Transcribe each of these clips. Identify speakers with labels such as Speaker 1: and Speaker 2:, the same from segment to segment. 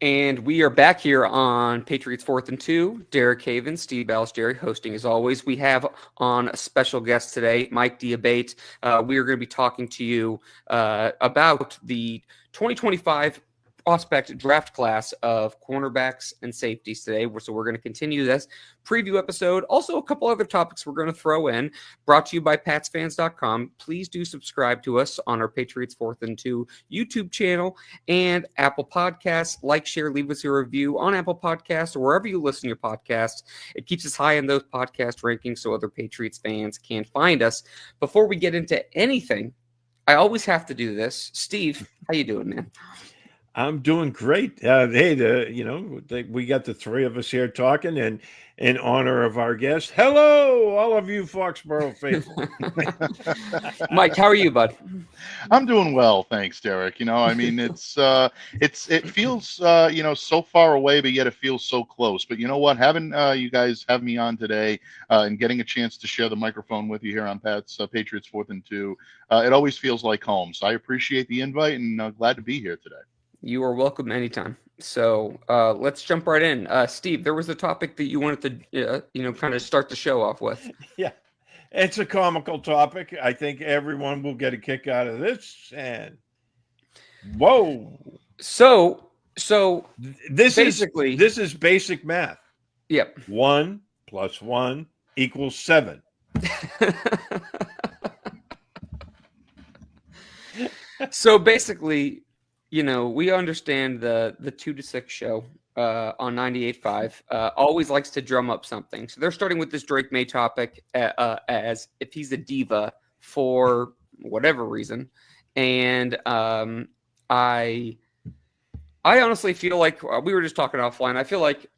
Speaker 1: And we are back here on Patriots 4th and 2. Derek Haven, Steve Balestrieri hosting as always. We have on a special guest today, Mike Diabate. We are going to be talking to you about the 2025 prospect draft class of cornerbacks and safeties today. So we're going to continue this preview episode. Also, a couple other topics we're going to throw in, brought to you by PatsFans.com. Please do subscribe to us on our Patriots 4th and 2 YouTube channel and Apple Podcasts. Like, share, leave us a review on Apple Podcasts or wherever you listen to your podcasts. It keeps us high in those podcast rankings so other Patriots fans can find us. Before we get into anything, I always have to do this. Steve, how you doing, man?
Speaker 2: I'm doing great. Hey, we got the three of us here talking, and in honor of our guest, hello, all of you Foxborough faithful.
Speaker 1: Mike, how are you, bud?
Speaker 3: I'm doing well, thanks, Derek. It feels so far away, but yet it feels so close. But you know what? Having you guys have me on today and getting a chance to share the microphone with you here on Patriots 4th and 2, it always feels like home. So I appreciate the invite and glad to be here today.
Speaker 1: You are welcome anytime. So let's jump right in. Steve, there was a topic that you wanted to, kind of start the show off with.
Speaker 2: Yeah, it's a comical topic. I think everyone will get a kick out of this. And whoa!
Speaker 1: So
Speaker 2: this
Speaker 1: basically,
Speaker 2: is basic math.
Speaker 1: Yep.
Speaker 2: 1 + 1 = 7.
Speaker 1: So basically, we understand the 2 to 6 show on 98.5 always likes to drum up something. So they're starting with this Drake Maye topic as if he's a diva for whatever reason. And I honestly feel like we were just talking offline. I feel like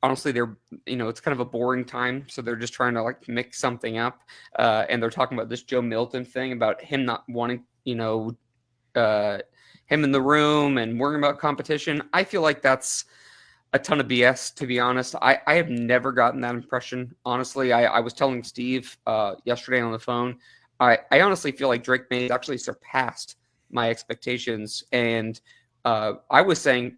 Speaker 1: honestly they're it's kind of a boring time, so they're just trying to like mix something up. And they're talking about this Joe Milton thing about him not wanting him in the room and worrying about competition. I feel like that's a ton of BS, to be honest. I have never gotten that impression. Honestly, I was telling Steve yesterday on the phone, I honestly feel like Drake Maye actually surpassed my expectations. And I was saying,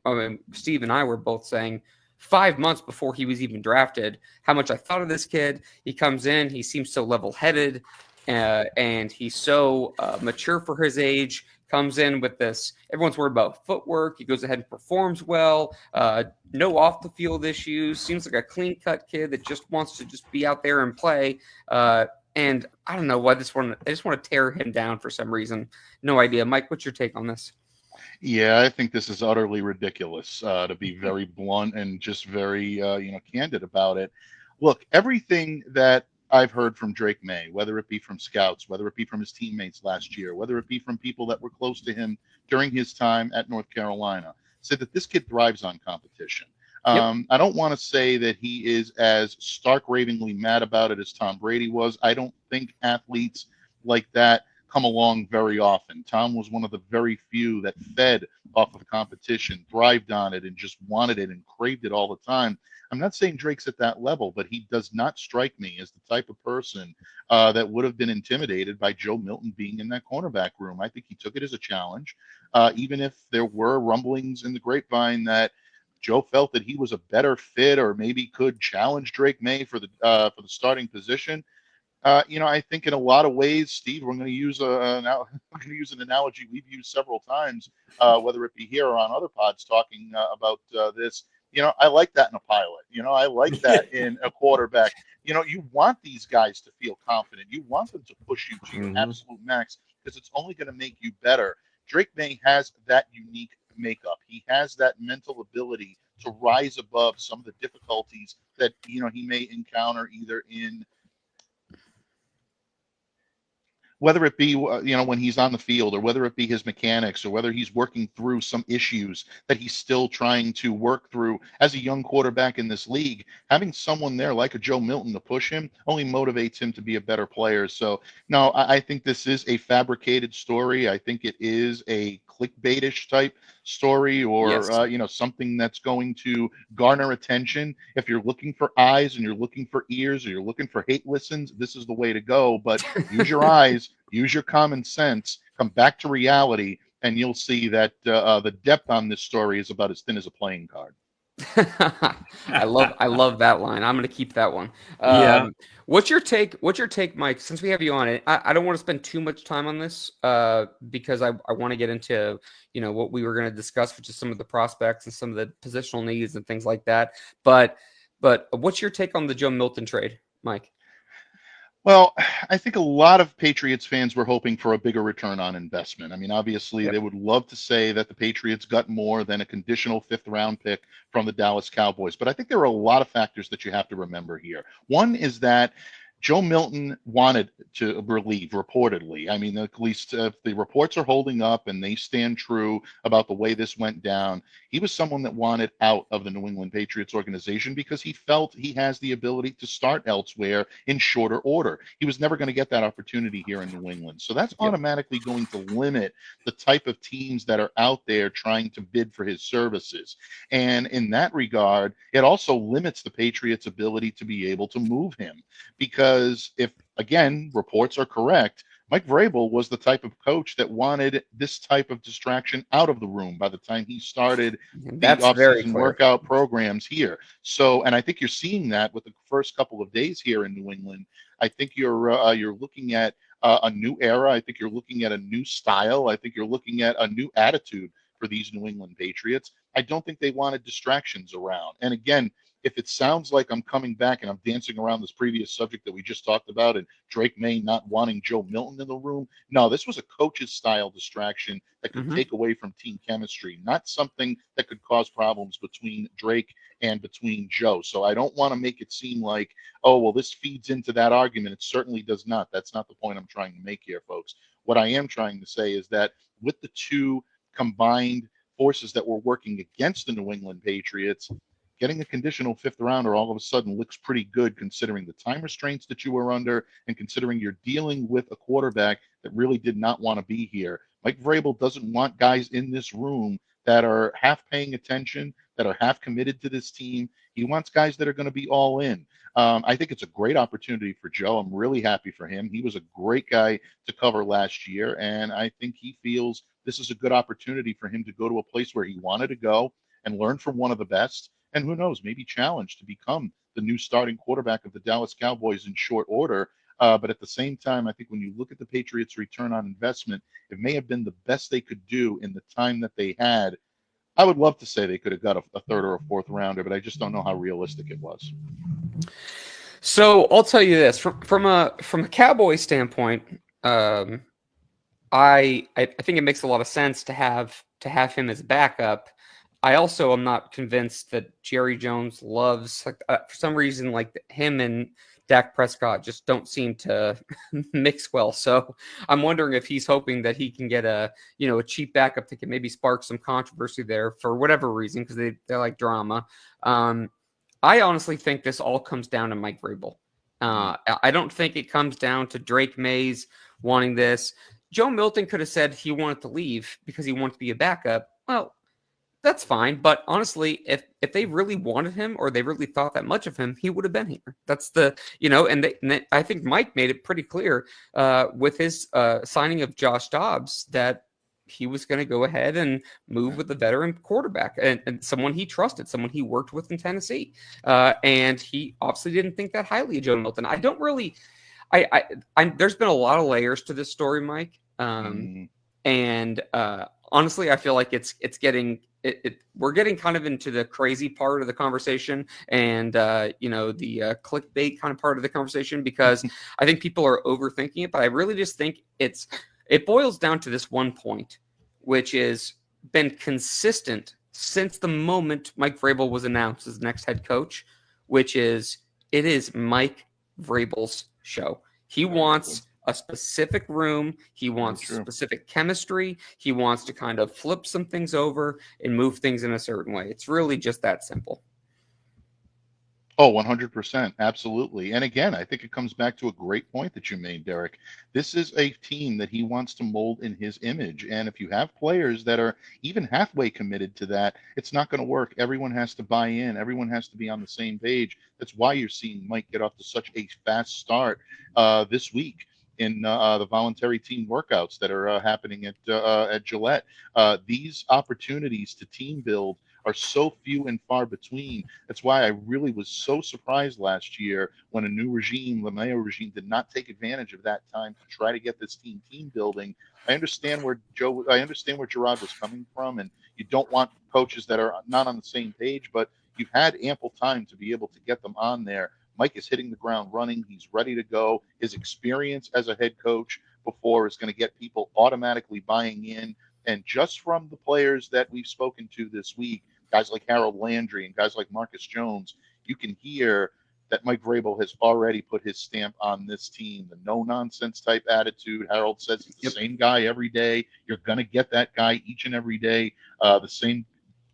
Speaker 1: Steve and I were both saying 5 months before he was even drafted, how much I thought of this kid. He comes in, he seems so level-headed, and he's so mature for his age. Comes in with this, everyone's worried about footwork. He goes ahead and performs well. No off the field issues. Seems like a clean cut kid that just wants to just be out there and play. And I don't know why I just want to tear him down for some reason. No idea. Mike, what's your take on this?
Speaker 3: Yeah, I think this is utterly ridiculous, to be very blunt and just very candid about it. Look, everything that I've heard from Drake Maye, whether it be from scouts, whether it be from his teammates last year, whether it be from people that were close to him during his time at North Carolina, said that this kid thrives on competition. Yep. I don't want to say that he is as stark ravingly mad about it as Tom Brady was. I don't think athletes like that come along very often. Tom was one of the very few that fed off of competition, thrived on it, and just wanted it and craved it all the time. I'm not saying Drake's at that level, but he does not strike me as the type of person that would have been intimidated by Joe Milton being in that cornerback room. I think he took it as a challenge, even if there were rumblings in the grapevine that Joe felt that he was a better fit or maybe could challenge Drake Maye for the starting position. I think in a lot of ways, Steve, we're going to use an analogy we've used several times, whether it be here or on other pods talking about this. I like that in a pilot. I like that in a quarterback. You want these guys to feel confident. You want them to push you to your absolute max because it's only going to make you better. Drake Maye has that unique makeup. He has that mental ability to rise above some of the difficulties that, he may encounter either in whether it be, when he's on the field or whether it be his mechanics or whether he's working through some issues that he's still trying to work through as a young quarterback in this league, having someone there like a Joe Milton to push him only motivates him to be a better player. So, no, I think this is a fabricated story. I think it is a clickbaitish type story or,
Speaker 1: Yes.
Speaker 3: Something that's going to garner attention. If you're looking for eyes and you're looking for ears or you're looking for hate listens, this is the way to go. But use your eyes, use your common sense, come back to reality, and you'll see that the depth on this story is about as thin as a playing card.
Speaker 1: I love that line. I'm going to keep that one.
Speaker 2: Yeah.
Speaker 1: What's your take, Mike? Since we have you on it, I don't want to spend too much time on this because I want to get into what we were going to discuss, which is some of the prospects and some of the positional needs and things like that. But what's your take on the Joe Milton trade, Mike?
Speaker 3: Well, I think a lot of Patriots fans were hoping for a bigger return on investment. I mean, obviously, they would love to say that the Patriots got more than a conditional fifth-round pick from the Dallas Cowboys. But I think there are a lot of factors that you have to remember here. One is that Joe Milton wanted to relieve, reportedly. I mean, at least if the reports are holding up and they stand true about the way this went down, he was someone that wanted out of the New England Patriots organization because he felt he has the ability to start elsewhere in shorter order. He was never going to get that opportunity here in New England. So that's automatically going to limit the type of teams that are out there trying to bid for his services. And in that regard, it also limits the Patriots' ability to be able to move him because if, again, reports are correct, Mike Vrabel was the type of coach that wanted this type of distraction out of the room by the time he started the offseason workout programs here. So, and I think you're seeing that with the first couple of days here in New England. I think you're looking at a new era. I think you're looking at a new style. I think you're looking at a new attitude for these New England Patriots. I don't think they wanted distractions around. And again, if it sounds like I'm coming back and I'm dancing around this previous subject that we just talked about and Drake Maye not wanting Joe Milton in the room, no, this was a coach's style distraction that could take away from team chemistry, not something that could cause problems between Drake and between Joe. So I don't want to make it seem like, oh, well, this feeds into that argument. It certainly does not. That's not the point I'm trying to make here, folks. What I am trying to say is that with the two combined forces that were working against the New England Patriots, getting a conditional fifth rounder all of a sudden looks pretty good considering the time restraints that you were under and considering you're dealing with a quarterback that really did not want to be here. Mike Vrabel doesn't want guys in this room that are half paying attention, that are half committed to this team. He wants guys that are going to be all in. I think it's a great opportunity for Joe. I'm really happy for him. He was a great guy to cover last year, and I think he feels this is a good opportunity for him to go to a place where he wanted to go and learn from one of the best. And who knows, maybe challenge to become the new starting quarterback of the Dallas Cowboys in short order. But at the same time, I think when you look at the Patriots' return on investment, it may have been the best they could do in the time that they had. I would love to say they could have got a third or a fourth rounder, but I just don't know how realistic it was.
Speaker 1: So I'll tell you this from a Cowboy standpoint, I think it makes a lot of sense to have him as backup. I also am not convinced that Jerry Jones loves for some reason him and Dak Prescott just don't seem to mix well. So I'm wondering if he's hoping that he can get a cheap backup that can maybe spark some controversy there for whatever reason because they like drama. I honestly think this all comes down to Mike Vrabel. I don't think it comes down to Drake Mays wanting this. Joe Milton could have said he wanted to leave because he wanted to be a backup. Well, that's fine. But honestly, if they really wanted him or they really thought that much of him, he would have been here. That's I think Mike made it pretty clear with his signing of Josh Dobbs that he was going to go ahead and move with the veteran quarterback and someone he trusted, someone he worked with in Tennessee. And he obviously didn't think that highly of Joe Milton. I don't really, there's been a lot of layers to this story, Mike. And honestly, I feel like it's getting, we're getting kind of into the crazy part of the conversation and, the clickbait kind of part of the conversation because I think people are overthinking it, but I really just think it boils down to this one point, which is been consistent since the moment Mike Vrabel was announced as next head coach, which is it is Mike Vrabel's show. He wants a specific room. He wants specific chemistry. He wants to kind of flip some things over and move things in a certain way. It's really just that simple.
Speaker 3: Oh, 100%. Absolutely. And again, I think it comes back to a great point that you made, Derek. This is a team that he wants to mold in his image. And if you have players that are even halfway committed to that, it's not going to work. Everyone has to buy in. Everyone has to be on the same page. That's why you're seeing Mike get off to such a fast start this week. in the voluntary team workouts that are happening at Gillette. These opportunities to team build are so few and far between. That's why I really was so surprised last year when a new regime, the Maye regime, did not take advantage of that time to try to get this team building. I understand where Gerard was coming from, and you don't want coaches that are not on the same page, but you've had ample time to be able to get them on there. Mike is hitting the ground running. He's ready to go. His experience as a head coach before is going to get people automatically buying in. And just from the players that we've spoken to this week, guys like Harold Landry and guys like Marcus Jones, you can hear that Mike Vrabel has already put his stamp on this team. The no-nonsense type attitude. Harold says he's the same guy every day. You're going to get that guy each and every day. The same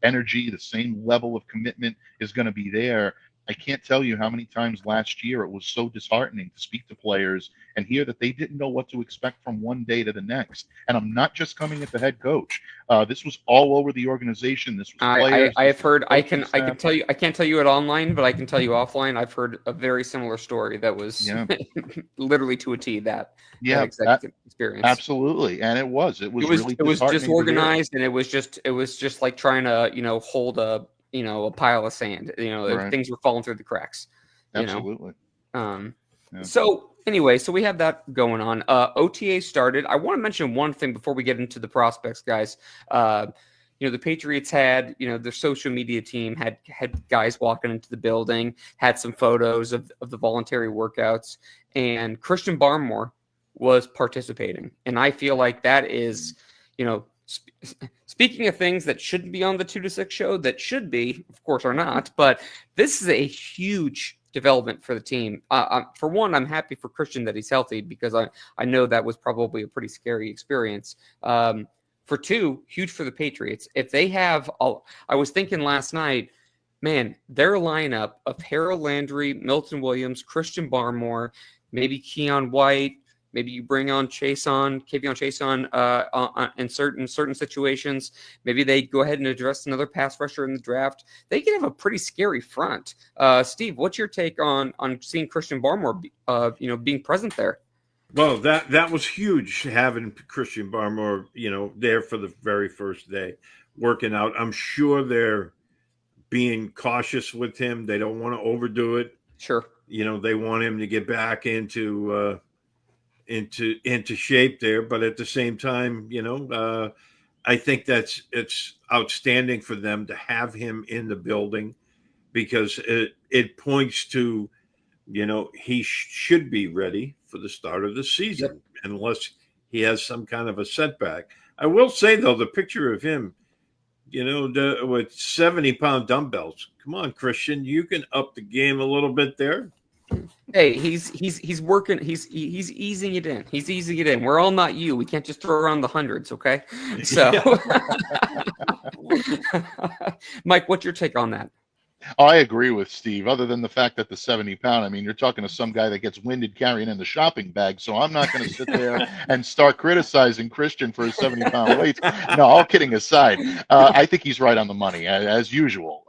Speaker 3: energy, the same level of commitment is going to be there. I can't tell you how many times last year it was so disheartening to speak to players and hear that they didn't know what to expect from one day to the next. And I'm not just coming at the head coach. This was all over the organization. This was players.
Speaker 1: I have heard. I can tell you. I can't tell you it online, but I can tell you offline. I've heard a very similar story that was literally to a T that exact experience.
Speaker 3: Absolutely, and it was really
Speaker 1: it was disorganized, and it was just like trying to hold a pile of sand. Things were falling through the cracks.
Speaker 3: Absolutely.
Speaker 1: So anyway, so we have that going on. OTA started. I want to mention one thing before we get into the prospects, guys. The Patriots had, their social media team had guys walking into the building, had some photos of the voluntary workouts, and Christian Barmore was participating. And I feel like that is, speaking of things that shouldn't be on the 2 to 6 show, that should be, of course, are not, but this is a huge development for the team. For one, I'm happy for Christian that he's healthy because I know that was probably a pretty scary experience. For two, huge for the Patriots. If they have, I was thinking last night, man, their lineup of Harold Landry, Milton Williams, Christian Barmore, maybe Keon White, maybe you bring on K'Von Chason in certain situations. Maybe they go ahead and address another pass rusher in the draft. They can have a pretty scary front. Steve, what's your take on seeing Christian Barmore, being present there?
Speaker 2: Well, that was huge having Christian Barmore, there for the very first day working out. I'm sure they're being cautious with him. They don't want to overdo it.
Speaker 1: Sure.
Speaker 2: They want him to get back into shape there, but at the same time, I think it's outstanding for them to have him in the building because it points to, he should be ready for the start of the season unless he has some kind of a setback. I will say though, the picture of him, with 70-pound dumbbells. Come on, Christian, you can up the game a little bit there.
Speaker 1: Hey, he's working. He's easing it in. He's easing it in. We're all not you. We can't just throw around the hundreds, okay? So, Mike, what's your take on that?
Speaker 3: I agree with Steve. Other than the fact that the 70-pound, I mean, you're talking to some guy that gets winded carrying in the shopping bag. So I'm not going to sit there and start criticizing Christian for his 70-pound weight. No, all kidding aside, I think he's right on the money as usual.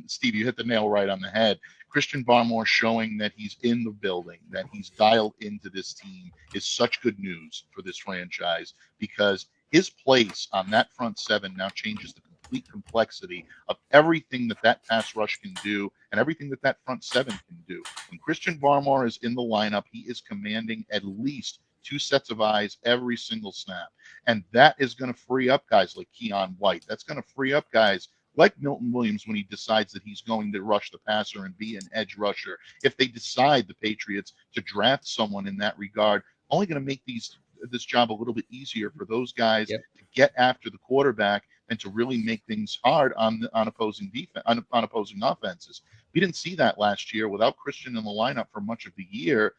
Speaker 3: Steve, you hit the nail right on the head. Christian Barmore showing that he's in the building, that he's dialed into this team is such good news for this franchise because his place on that front seven now changes the complete complexity of everything that pass rush can do and everything that front seven can do. When Christian Barmore is in the lineup, he is commanding at least 2 sets of eyes every single snap. And that is going to free up guys like Keon White. That's going to free up guys like Milton Williams when he decides that he's going to rush the passer and be an edge rusher. If they decide, the Patriots, to draft someone in that regard, only going to make this job a little bit easier for those guys to get after the quarterback and to really make things hard on opposing defense, on opposing offenses. We didn't see that last year without Christian in the lineup for much of the year.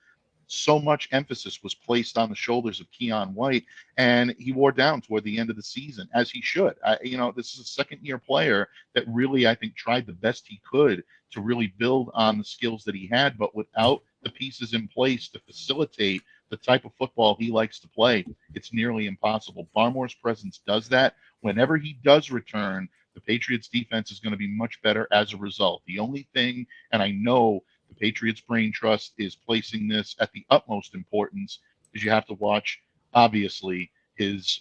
Speaker 3: So much emphasis was placed on the shoulders of Keon White, and he wore down toward the end of the season, as he should. This is a second-year player that really, I think, tried the best he could to really build on the skills that he had, but without the pieces in place to facilitate the type of football he likes to play, it's nearly impossible. Barmore's presence does that. Whenever he does return, the Patriots' defense is going to be much better as a result. The only thing, and I know the Patriots Brain Trust is placing this at the utmost importance, is you have to watch, obviously, his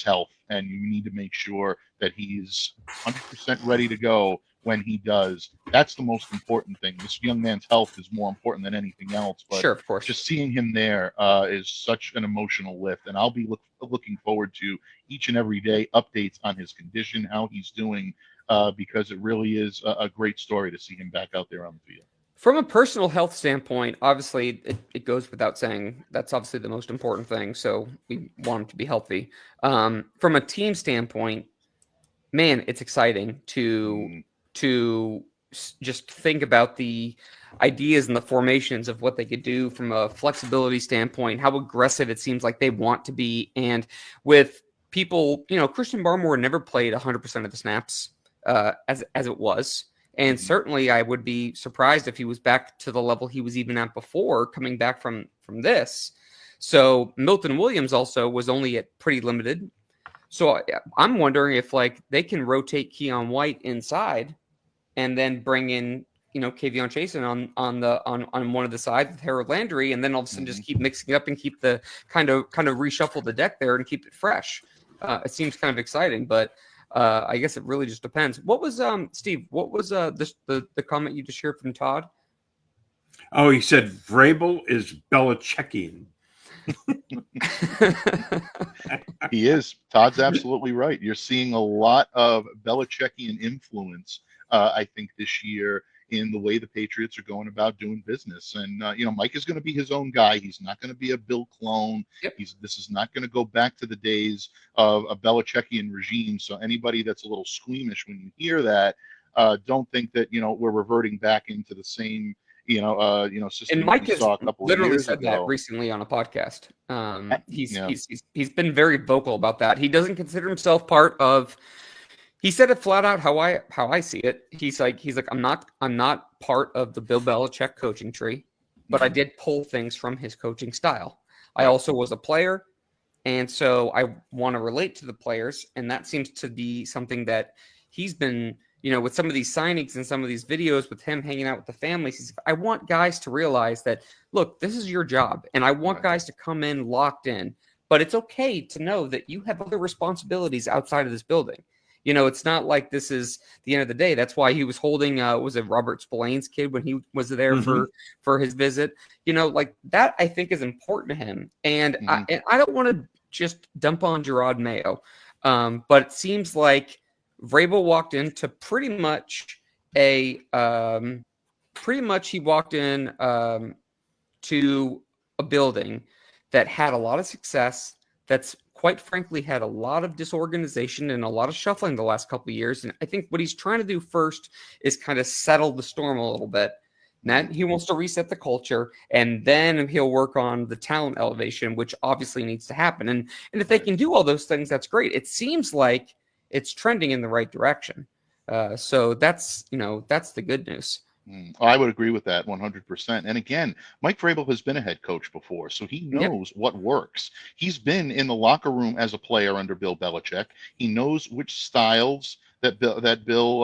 Speaker 3: health, and you need to make sure that he's 100% ready to go when he does. That's the most important thing. This young man's health is more important than anything else. But
Speaker 1: Sure, of course.
Speaker 3: just seeing him there is such an emotional lift, and I'll be looking forward to each and every day updates on his condition, how he's doing, because it really is a great story to see him back out there on the field.
Speaker 1: From a personal health standpoint, obviously, it goes without saying that's obviously the most important thing. So we want him to be healthy. From a team standpoint, man, it's exciting to just think about the ideas and the formations of what they could do from a flexibility standpoint, how aggressive it seems like they want to be. And with people, Christian Barmore never played 100% of the snaps as it was. And certainly I would be surprised if he was back to the level he was even at before coming back from this. So Milton Williams also was only at pretty limited. So I'm wondering if they can rotate Keon White inside and then bring in, K'Von Chasen on one of the sides with Harold Landry, and then all of a sudden just keep mixing it up and keep the kind of reshuffle the deck there and keep it fresh. It seems kind of exciting, but I guess it really just depends. What was Steve? What was the comment you just heard from Todd?
Speaker 2: Oh, he said Vrabel is Belichickian.
Speaker 3: He is. Todd's absolutely right. You're seeing a lot of Belichickian influence, I think, this year in the way the Patriots are going about doing business. And, Mike is going to be his own guy. He's not going to be a Bill clone.
Speaker 1: Yep.
Speaker 3: This is not going to go back to the days of a Belichickian regime. So anybody that's a little squeamish when you hear that, don't think that, we're reverting back into the same, system.
Speaker 1: And Mike has literally said
Speaker 3: ago.
Speaker 1: that recently on a podcast. He's been very vocal about that. He doesn't consider himself part of. He said it flat out how I see it. He's like I'm not part of the Bill Belichick coaching tree, but I did pull things from his coaching style. I also was a player, and so I want to relate to the players, and that seems to be something that he's been. With some of these signings and some of these videos with him hanging out with the families, I want guys to realize that, look, this is your job. And I want guys to come in locked in. But it's okay to know that you have other responsibilities outside of this building. It's not like this is the end of the day. That's why he was holding, was it Robert Spillane's kid when he was there for his visit? That I think is important to him. And I don't want to just dump on Gerard Mayo. But it seems like Vrabel walked into pretty much he walked in to a building that had a lot of success, that's quite frankly had a lot of disorganization and a lot of shuffling the last couple of years. And I think what he's trying to do first is kind of settle the storm a little bit. And then he wants to reset the culture, and then he'll work on the talent elevation, which obviously needs to happen. And if they can do all those things, that's great. It seems like it's trending in the right direction. So that's the good news.
Speaker 3: I would agree with that 100%. And again, Mike Vrabel has been a head coach before, so he knows what works. He's been in the locker room as a player under Bill Belichick. He knows which styles that Bill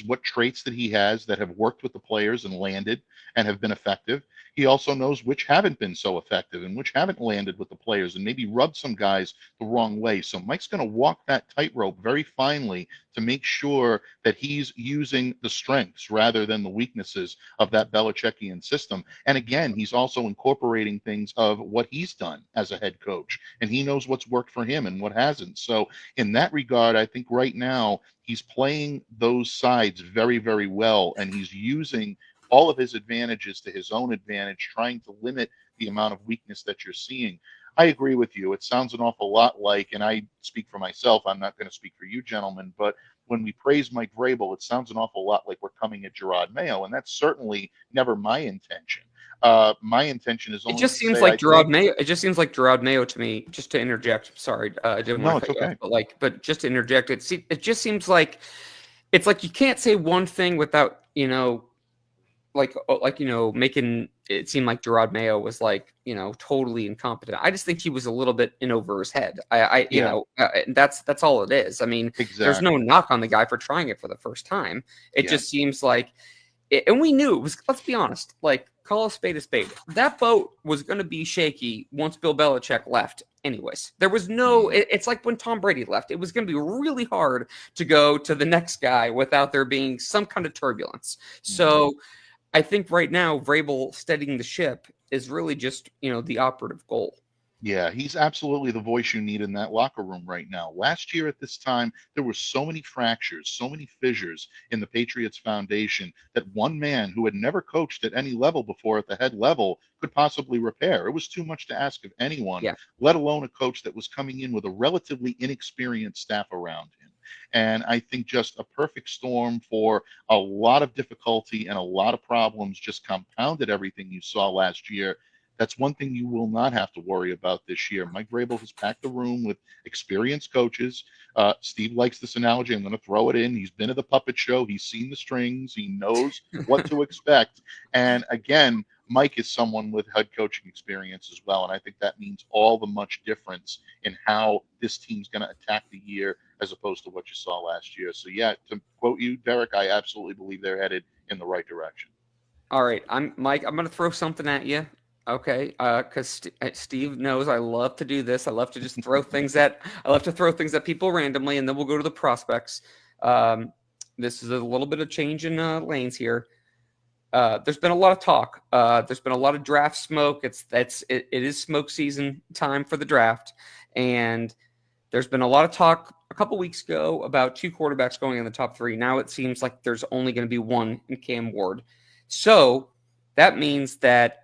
Speaker 3: what traits that he has that have worked with the players and landed and have been effective. He also knows which haven't been so effective and which haven't landed with the players and maybe rubbed some guys the wrong way. So Mike's going to walk that tightrope very finely to make sure that he's using the strengths rather than the weaknesses of that Belichickian system. And again, he's also incorporating things of what he's done as a head coach, and he knows what's worked for him and what hasn't. So in that regard, I think right now he's playing those sides very, very well, and he's using all of his advantages to his own advantage, trying to limit the amount of weakness that you're seeing. I agree with you. It sounds an awful lot like, and I speak for myself, I'm not going to speak for you gentlemen, but when we praise Mike Vrabel, it sounds an awful lot like we're coming at Gerard Mayo, and that's certainly never my intention. My intention is only
Speaker 1: It just seems like Gerard Mayo. It just seems like Gerard Mayo to me. Just to interject, sorry, I didn't want to cut you off, but just to interject, it just seems like it's like you can't say one thing without making it seem like Gerard Mayo was totally incompetent. I just think he was a little bit in over his head. That's all it is. I mean, There's no knock on the guy for trying it for the first time. It just seems like, and we knew it was. Let's be honest. call a spade a spade. That boat was going to be shaky once Bill Belichick left. Anyways, there was no. It's like when Tom Brady left. It was going to be really hard to go to the next guy without there being some kind of turbulence. So I think right now, Vrabel steadying the ship is really just, the operative goal.
Speaker 3: Yeah, he's absolutely the voice you need in that locker room right now. Last year at this time, there were so many fractures, so many fissures in the Patriots foundation that one man who had never coached at any level before at the head level could possibly repair. It was too much to ask of anyone, let alone a coach that was coming in with a relatively inexperienced staff around him. And I think just a perfect storm for a lot of difficulty and a lot of problems just compounded everything you saw last year. That's one thing you will not have to worry about this year. Mike Vrabel has packed the room with experienced coaches. Steve likes this analogy. I'm going to throw it in. He's been at the puppet show. He's seen the strings. He knows what to expect. And again, Mike is someone with head coaching experience as well. And I think that means all the much difference in how this team's going to attack the year as opposed to what you saw last year. So, yeah, to quote you, Derek, I absolutely believe they're headed in the right direction.
Speaker 1: All right. Mike, I'm going to throw something at you. Okay, because Steve knows I love to do this. I love to just throw things at people randomly, and then we'll go to the prospects. This is a little bit of change in lanes here. There's been a lot of talk. There's been a lot of draft smoke. It is smoke season time for the draft, and there's been a lot of talk a couple weeks ago about 2 quarterbacks going in the top 3. Now it seems like there's only going to be one in Cam Ward. So that means that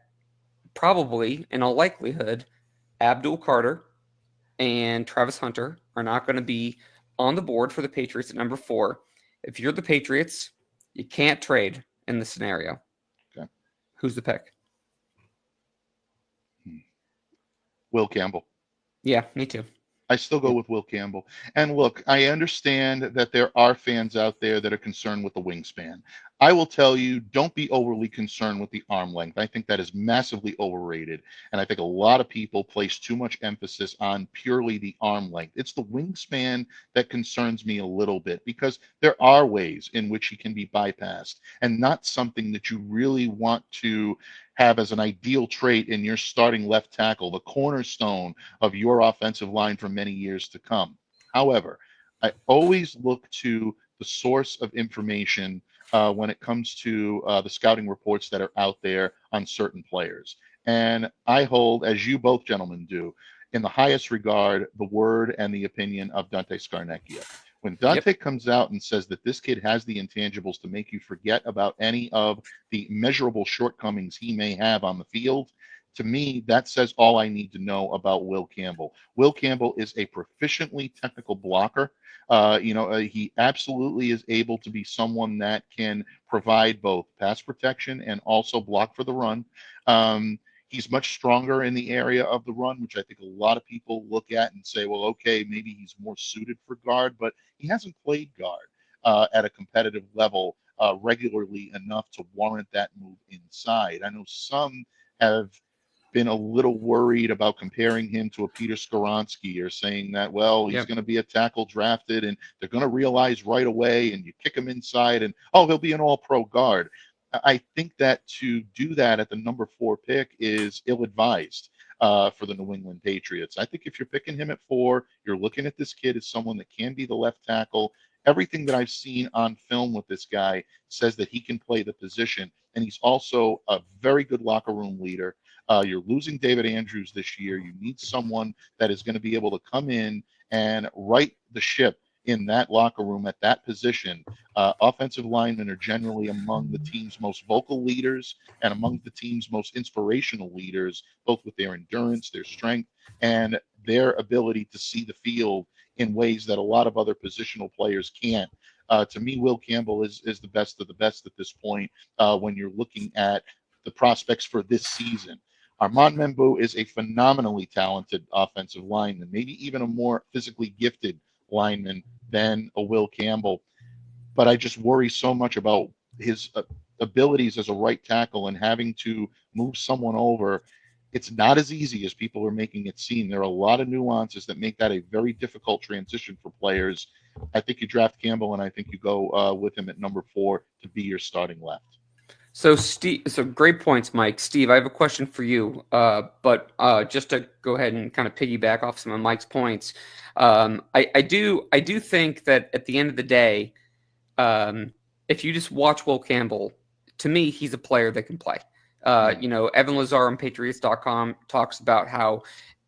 Speaker 1: probably, in all likelihood, Abdul Carter and Travis Hunter are not going to be on the board for the Patriots at number 4. If you're the Patriots, you can't trade in this scenario.
Speaker 3: Okay.
Speaker 1: Who's the pick?
Speaker 3: Will Campbell.
Speaker 1: Yeah, me too.
Speaker 3: I still go with Will Campbell. And look, I understand that there are fans out there that are concerned with the wingspan. I will tell you, don't be overly concerned with the arm length. I think that is massively overrated. And I think a lot of people place too much emphasis on purely the arm length. It's the wingspan that concerns me a little bit, because there are ways in which he can be bypassed, and not something that you really want to have as an ideal trait in your starting left tackle, the cornerstone of your offensive line for many years to come. However, I always look to the source of information when it comes to the scouting reports that are out there on certain players. And I hold, as you both gentlemen do, in the highest regard, the word and the opinion of Dante Scarnecchia. When Dante comes out and says that this kid has the intangibles to make you forget about any of the measurable shortcomings he may have on the field, to me, that says all I need to know about Will Campbell. Will Campbell is a proficiently technical blocker. He absolutely is able to be someone that can provide both pass protection and also block for the run. He's much stronger in the area of the run, which I think a lot of people look at and say, well, okay, maybe he's more suited for guard, but he hasn't played guard at a competitive level regularly enough to warrant that move inside. I know some have been a little worried about comparing him to a Peter Skoronski, or saying that, well, he's going to be a tackle drafted and they're going to realize right away, and you kick him inside and, oh, he'll be an all-pro guard. I think that to do that at the number 4 pick is ill-advised for the New England Patriots. I think if you're picking him at 4, you're looking at this kid as someone that can be the left tackle. Everything that I've seen on film with this guy says that he can play the position, and he's also a very good locker room leader. You're losing David Andrews this year. You need someone that is going to be able to come in and right the ship in that locker room at that position. Offensive linemen are generally among the team's most vocal leaders and among the team's most inspirational leaders, both with their endurance, their strength, and their ability to see the field in ways that a lot of other positional players can't. To me, Will Campbell is the best of the best at this point when you're looking at the prospects for this season. Armand Membu is a phenomenally talented offensive lineman, maybe even a more physically gifted lineman than a Will Campbell. But I just worry so much about his abilities as a right tackle and having to move someone over. It's not as easy as people are making it seem. There are a lot of nuances that make that a very difficult transition for players. I think you draft Campbell, and I think you go with him at number 4 to be your starting left.
Speaker 1: So Steve, so great points, Mike. Steve, I have a question for you. But just to go ahead and kind of piggyback off some of Mike's points, I do think that at the end of the day, if you just watch Will Campbell, to me, he's a player that can play. Evan Lazar on Patriots.com talks about how,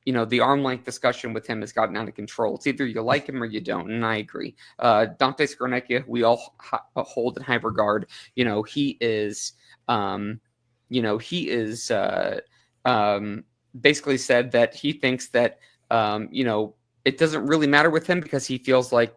Speaker 1: the arm length discussion with him has gotten out of control. It's either you like him or you don't, and I agree. Dante Scarnecchia, we all hold in high regard. He is, basically said that he thinks that, it doesn't really matter with him because he feels like,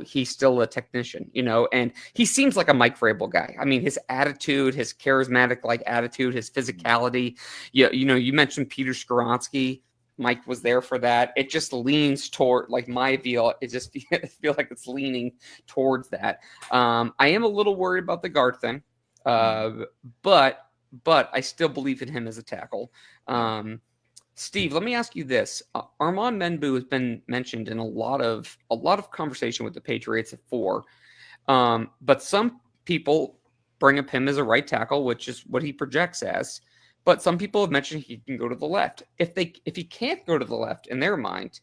Speaker 1: he's still a technician, and he seems like a Mike Vrabel guy. I mean, his attitude, his charismatic attitude, his physicality. You mentioned Peter Skoronski. Mike was there for that. It just leans toward my feel. It just feel like it's leaning towards that. I am a little worried about the guard thing, but I still believe in him as a tackle. Steve, let me ask you this: Armand Menbu has been mentioned in a lot of conversation with the Patriots before, but some people bring up him as a right tackle, which is what he projects as. But some people have mentioned he can go to the left. If he can't go to the left in their mind,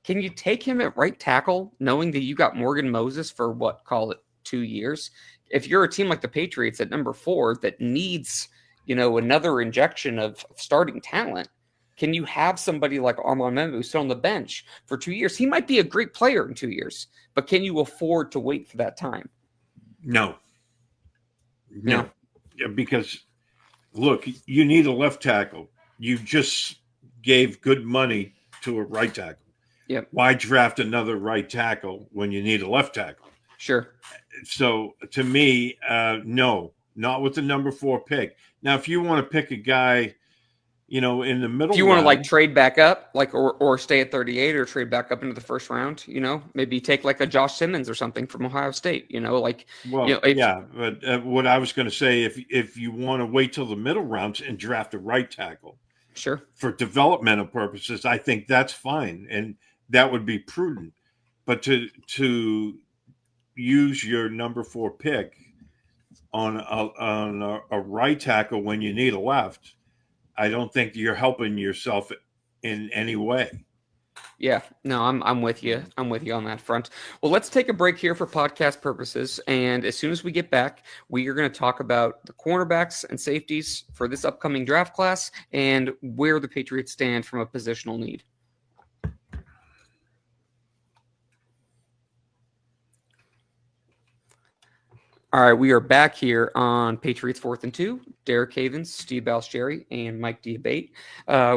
Speaker 1: can you take him at right tackle, knowing that you got Morgan Moses for call it 2 years? If you're a team like the Patriots at number 4 that needs, another injection of starting talent, can you have somebody like Armand Menbu sit on the bench for 2 years? He might be a great player in 2 years, but can you afford to wait for that time?
Speaker 2: No. Because look, you need a left tackle. You just gave good money to a right tackle.
Speaker 1: Yep.
Speaker 2: Why draft another right tackle when you need a left tackle?
Speaker 1: Sure.
Speaker 2: So to me, no, not with the number 4 pick. Now, if you want to pick a guy, in the middle,
Speaker 1: if you want to trade back up, or stay at 38 or trade back up into the first round, maybe take a Josh Simmons or something from Ohio State, but
Speaker 2: what I was going to say, if you want to wait till the middle rounds and draft a right tackle,
Speaker 1: sure,
Speaker 2: for developmental purposes, I think that's fine. And that would be prudent, but to use your number 4 pick on a right tackle when you need a left, I don't think you're helping yourself in any way.
Speaker 1: Yeah, no, I'm with you. I'm with you on that front. Well, let's take a break here for podcast purposes, and as soon as we get back, we are going to talk about the cornerbacks and safeties for this upcoming draft class and where the Patriots stand from a positional need. All right, we are back here on Patriots 4th and 2. Derek Havens, Steve Balestrieri, and Mike Diabate.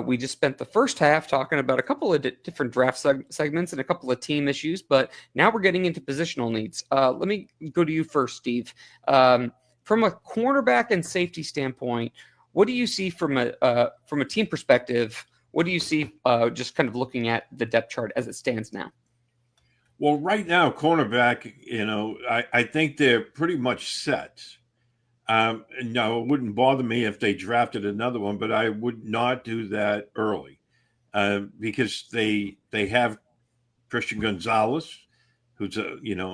Speaker 1: We just spent the first half talking about a couple of different draft segments and a couple of team issues, but now we're getting into positional needs. Let me go to you first, Steve. From a cornerback and safety standpoint, what do you see from a team perspective? What do you see just kind of looking at the depth chart as it stands now?
Speaker 2: Well, right now, cornerback, I think they're pretty much set. No, it wouldn't bother me if they drafted another one, but I would not do that early because they have Christian Gonzalez, who's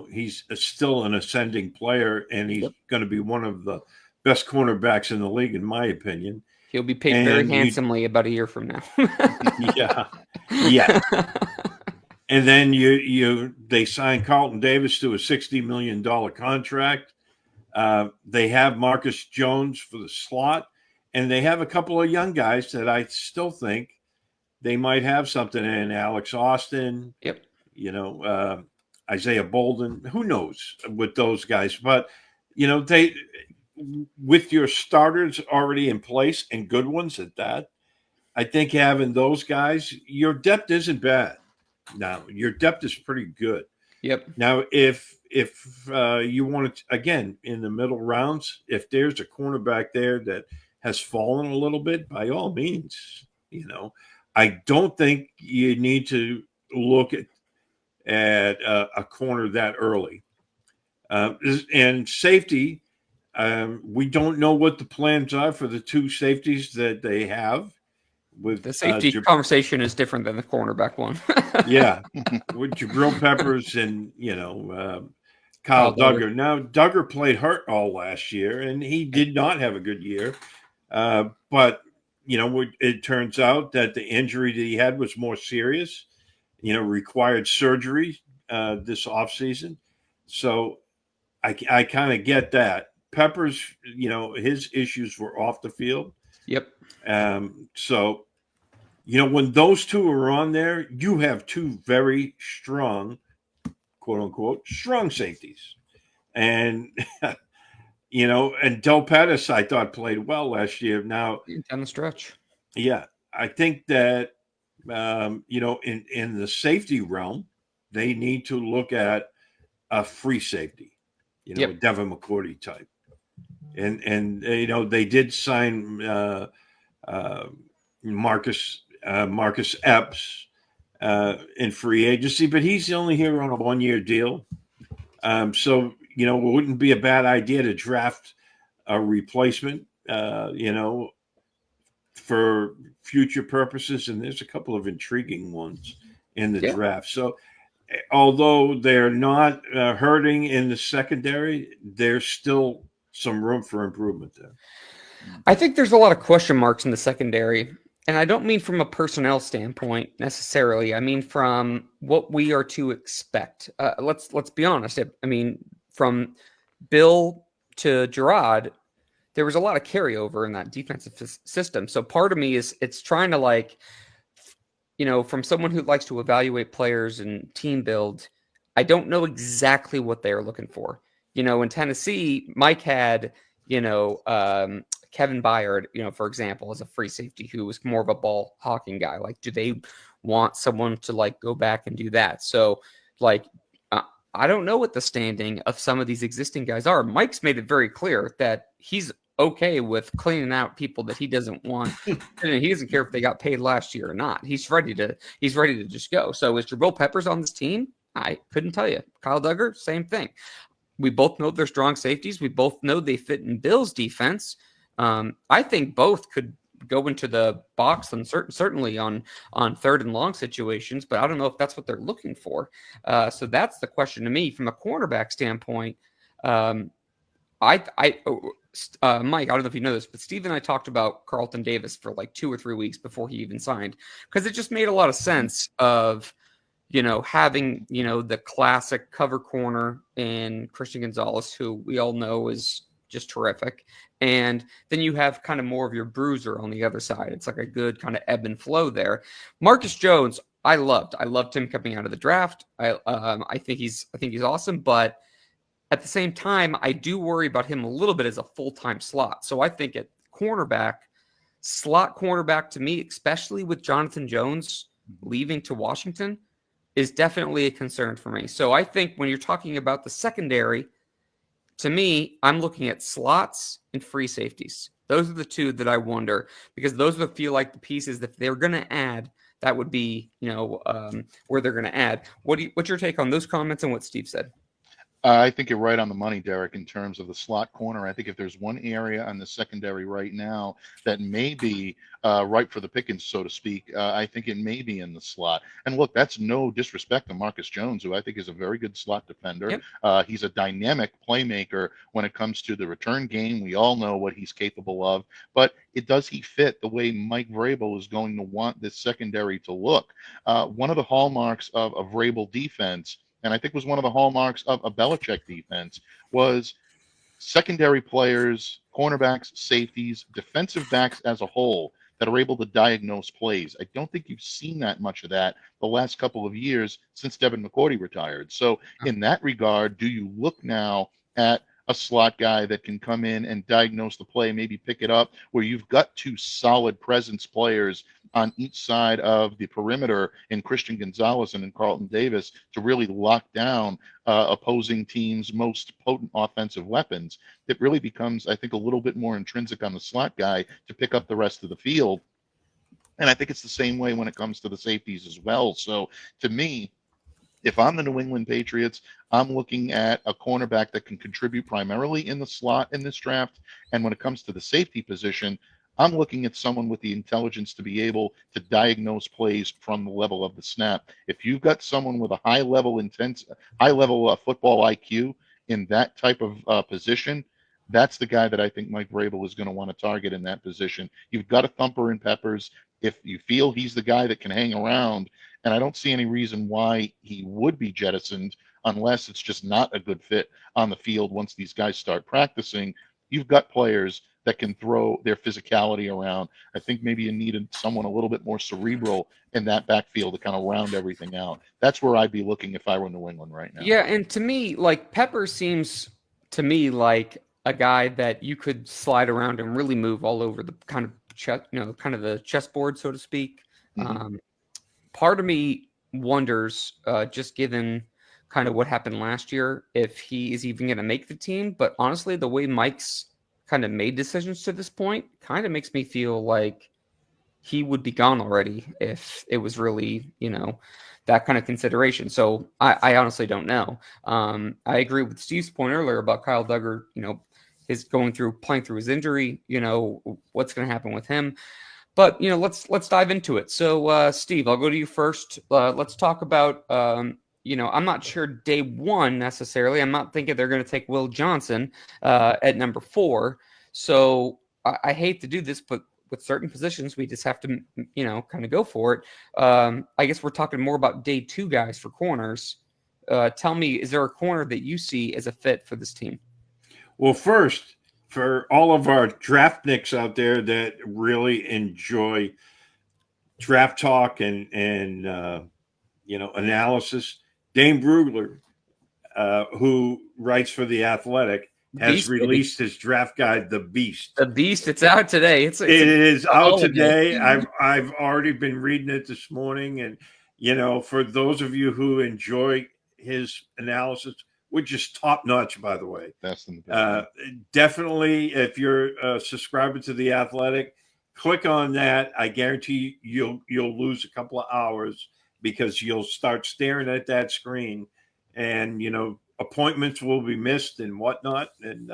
Speaker 2: he's still an ascending player, and he's going to be one of the best cornerbacks in the league, in my opinion.
Speaker 1: He'll be paid very handsomely about a year from now.
Speaker 2: Yeah. And then they signed Carlton Davis to a $60 million contract. They have Marcus Jones for the slot, and they have a couple of young guys that I still think they might have something in. Alex Austin,
Speaker 1: yep.
Speaker 2: Isaiah Bolden. Who knows with those guys? But they, with your starters already in place and good ones at that, I think having those guys, your depth isn't bad. Now, your depth is pretty good.
Speaker 1: Yep.
Speaker 2: Now, if you want to, again, in the middle rounds, if there's a cornerback there that has fallen a little bit, by all means, I don't think you need to look at a corner that early. And safety, we don't know what the plans are for the 2 safeties that they have. With
Speaker 1: the safety conversation is different than the cornerback one.
Speaker 2: Yeah, with Jabril Peppers and Kyle Duggar. Now, Duggar played hurt all last year, and he did not have a good year. But, it turns out that the injury that he had was more serious, required surgery this offseason. So I kind of get that. Peppers, his issues were off the field.
Speaker 1: Yep.
Speaker 2: So, when those two are on there, you have two very strong, quote unquote, strong safeties. And, and Del Pettis, I thought, played well last year. Now,
Speaker 1: down the stretch.
Speaker 2: Yeah. I think that, in the safety realm, they need to look at a free safety, a Devin McCourty type. And they did sign Marcus Epps in free agency, but he's only here on a 1-year deal. So, it wouldn't be a bad idea to draft a replacement, for future purposes. And there's a couple of intriguing ones in the draft. So, although they're not hurting in the secondary, there's still some room for improvement there.
Speaker 1: I think there's a lot of question marks in the secondary. And I don't mean from a personnel standpoint necessarily. I mean from what we are to expect. Let's be honest. I mean, from Bill to Gerard, there was a lot of carryover in that defensive system. So part of me it's trying to from someone who likes to evaluate players and team build, I don't know exactly what they're looking for. In Tennessee, Mike had, Kevin Byard, for example, as a free safety who was more of a ball hawking guy. Do they want someone to go back and do that? So I don't know what the standing of some of these existing guys are. Mike's made it very clear that he's okay with cleaning out people that he doesn't want. And he doesn't care if they got paid last year or not. He's ready to just go. So is Jabril Peppers on this team? I couldn't tell you. Kyle Duggar, same thing. We both know they're strong safeties. We both know they fit in Bill's defense. I think both could go into the box and certainly on third and long situations, but I don't know if that's what they're looking for. So that's the question to me from a cornerback standpoint. Mike, I don't know if you know this, but Steve and I talked about Carlton Davis for 2 or 3 weeks before he even signed, because it just made a lot of sense of, having, the classic cover corner in Christian Gonzalez, who we all know is just terrific. And then you have kind of more of your bruiser on the other side. It's like a good kind of ebb and flow there. Marcus Jones, I loved him coming out of the draft. I think he's awesome, but at the same time, I do worry about him a little bit as a full-time slot. So I think at slot cornerback to me, especially with Jonathan Jones leaving to Washington, is definitely a concern for me. So I think when you're talking about the secondary, to me, I'm looking at slots and free safeties. Those are the two that I wonder, because those would feel like the pieces that they're going to add. That would be, where they're going to add. What's your take on those comments and what Steve said?
Speaker 3: I think you're right on the money, Derek, in terms of the slot corner. I think if there's one area on the secondary right now that may be ripe for the pickings, so to speak, I think it may be in the slot. And look, that's no disrespect to Marcus Jones, who I think is a very good slot defender. Yep. He's a dynamic playmaker when it comes to the return game. We all know what he's capable of, but does he fit the way Mike Vrabel is going to want this secondary to look? One of the hallmarks of Vrabel defense, and I think was one of the hallmarks of a Belichick defense, was secondary players, cornerbacks, safeties, defensive backs as a whole that are able to diagnose plays. I don't think you've seen that much of that the last couple of years since Devin McCourty retired. So in that regard, do you look now at a slot guy that can come in and diagnose the play, maybe pick it up, where you've got two solid presence players on each side of the perimeter in Christian Gonzalez and in Carlton Davis to really lock down opposing teams' most potent offensive weapons? It really becomes, I think, a little bit more intrinsic on the slot guy to pick up the rest of the field. And I think it's the same way when it comes to the safeties as well. So to me, if I'm the New England Patriots, I'm looking at a cornerback that can contribute primarily in the slot in this draft. And when it comes to the safety position, I'm looking at someone with the intelligence to be able to diagnose plays from the level of the snap. If you've got someone with a high level football IQ in that type of position, that's the guy that I think Mike Vrabel is going to want to target in that position. You've got a thumper in Peppers. If you feel he's the guy that can hang around, and I don't see any reason why he would be jettisoned unless it's just not a good fit on the field once these guys start practicing. You've got players that can throw their physicality around. I think maybe you needed someone a little bit more cerebral in that backfield to kind of round everything out. That's where I'd be looking if I were New England right now.
Speaker 1: Yeah, and to me, like Pepper seems to me like a guy that you could slide around and really move all over the kind of kind of the chessboard, so to speak.
Speaker 3: Mhm.
Speaker 1: Part of me wonders, just given kind of what happened last year, if he is even going to make the team. But honestly, the way Mike's kind of made decisions to this point kind of makes me feel like he would be gone already if it was really, that kind of consideration. So I honestly don't know. I agree with Steve's point earlier about Kyle Duggar, his playing through his injury, what's going to happen with him. But, let's dive into it. So, Steve, I'll go to you first. Let's talk about, I'm not sure day one necessarily. I'm not thinking they're going to take Will Johnson at number 4. So I hate to do this, but with certain positions, we just have to, kind of go for it. I guess we're talking more about day 2 guys for corners. Tell me, is there a corner that you see as a fit for this team?
Speaker 2: Well, first, for all of our draftniks out there that really enjoy draft talk and analysis, Dane Brugler, who writes for The Athletic, has released his draft guide, The Beast.
Speaker 1: The Beast, it's out today. It
Speaker 2: is out today. I've already been reading it this morning, and for those of you who enjoy his analysis, which is top notch, by the way. Definitely, if you're a subscriber to The Athletic, click on that. I guarantee you'll lose a couple of hours because you'll start staring at that screen, and appointments will be missed and whatnot, and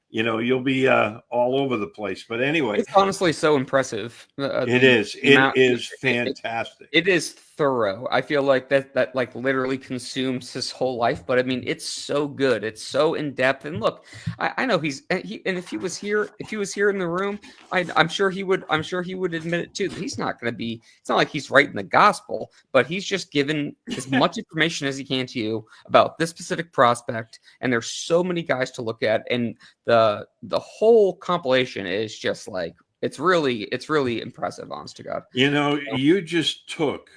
Speaker 2: you'll be all over the place. But anyway,
Speaker 1: it's honestly so impressive.
Speaker 2: It is fantastic.
Speaker 1: It is thorough. I feel like that like literally consumes his whole life. But I mean, it's so good. It's so in depth. And look, I know and if he was here in the room, I'm sure he would admit it too. That he's not going to be. It's not like he's writing the gospel, but he's just given as much information as he can to you about this specific prospect. And there's so many guys to look at, and the whole compilation is just like it's really impressive, honest to God.
Speaker 2: You just took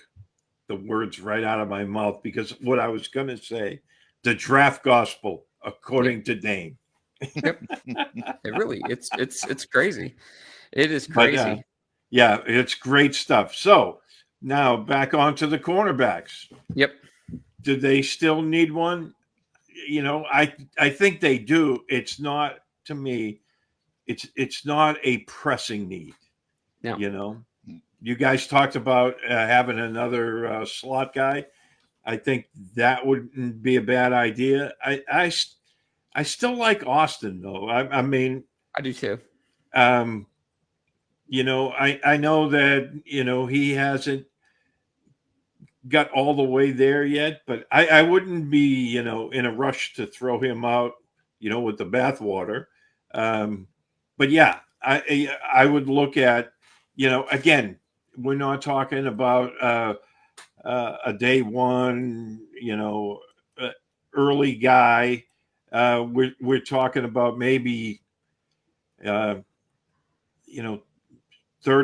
Speaker 2: the words right out of my mouth, because what I was going to say, the draft gospel according to Dane.
Speaker 1: Yep. It's crazy. It is crazy.
Speaker 2: Yeah, it's great stuff. So now back onto the cornerbacks.
Speaker 1: Yep.
Speaker 2: Do they still need one? I think they do. It's not, to me, it's not a pressing need.
Speaker 1: No.
Speaker 2: You guys talked about having another slot guy. I think that wouldn't be a bad idea. I still like Austin, though. I mean,
Speaker 1: I do too.
Speaker 2: I know that he hasn't got all the way there yet, but I wouldn't be in a rush to throw him out with the bathwater. But yeah, I would look at again, we're not talking about a day one early guy. We're talking about maybe third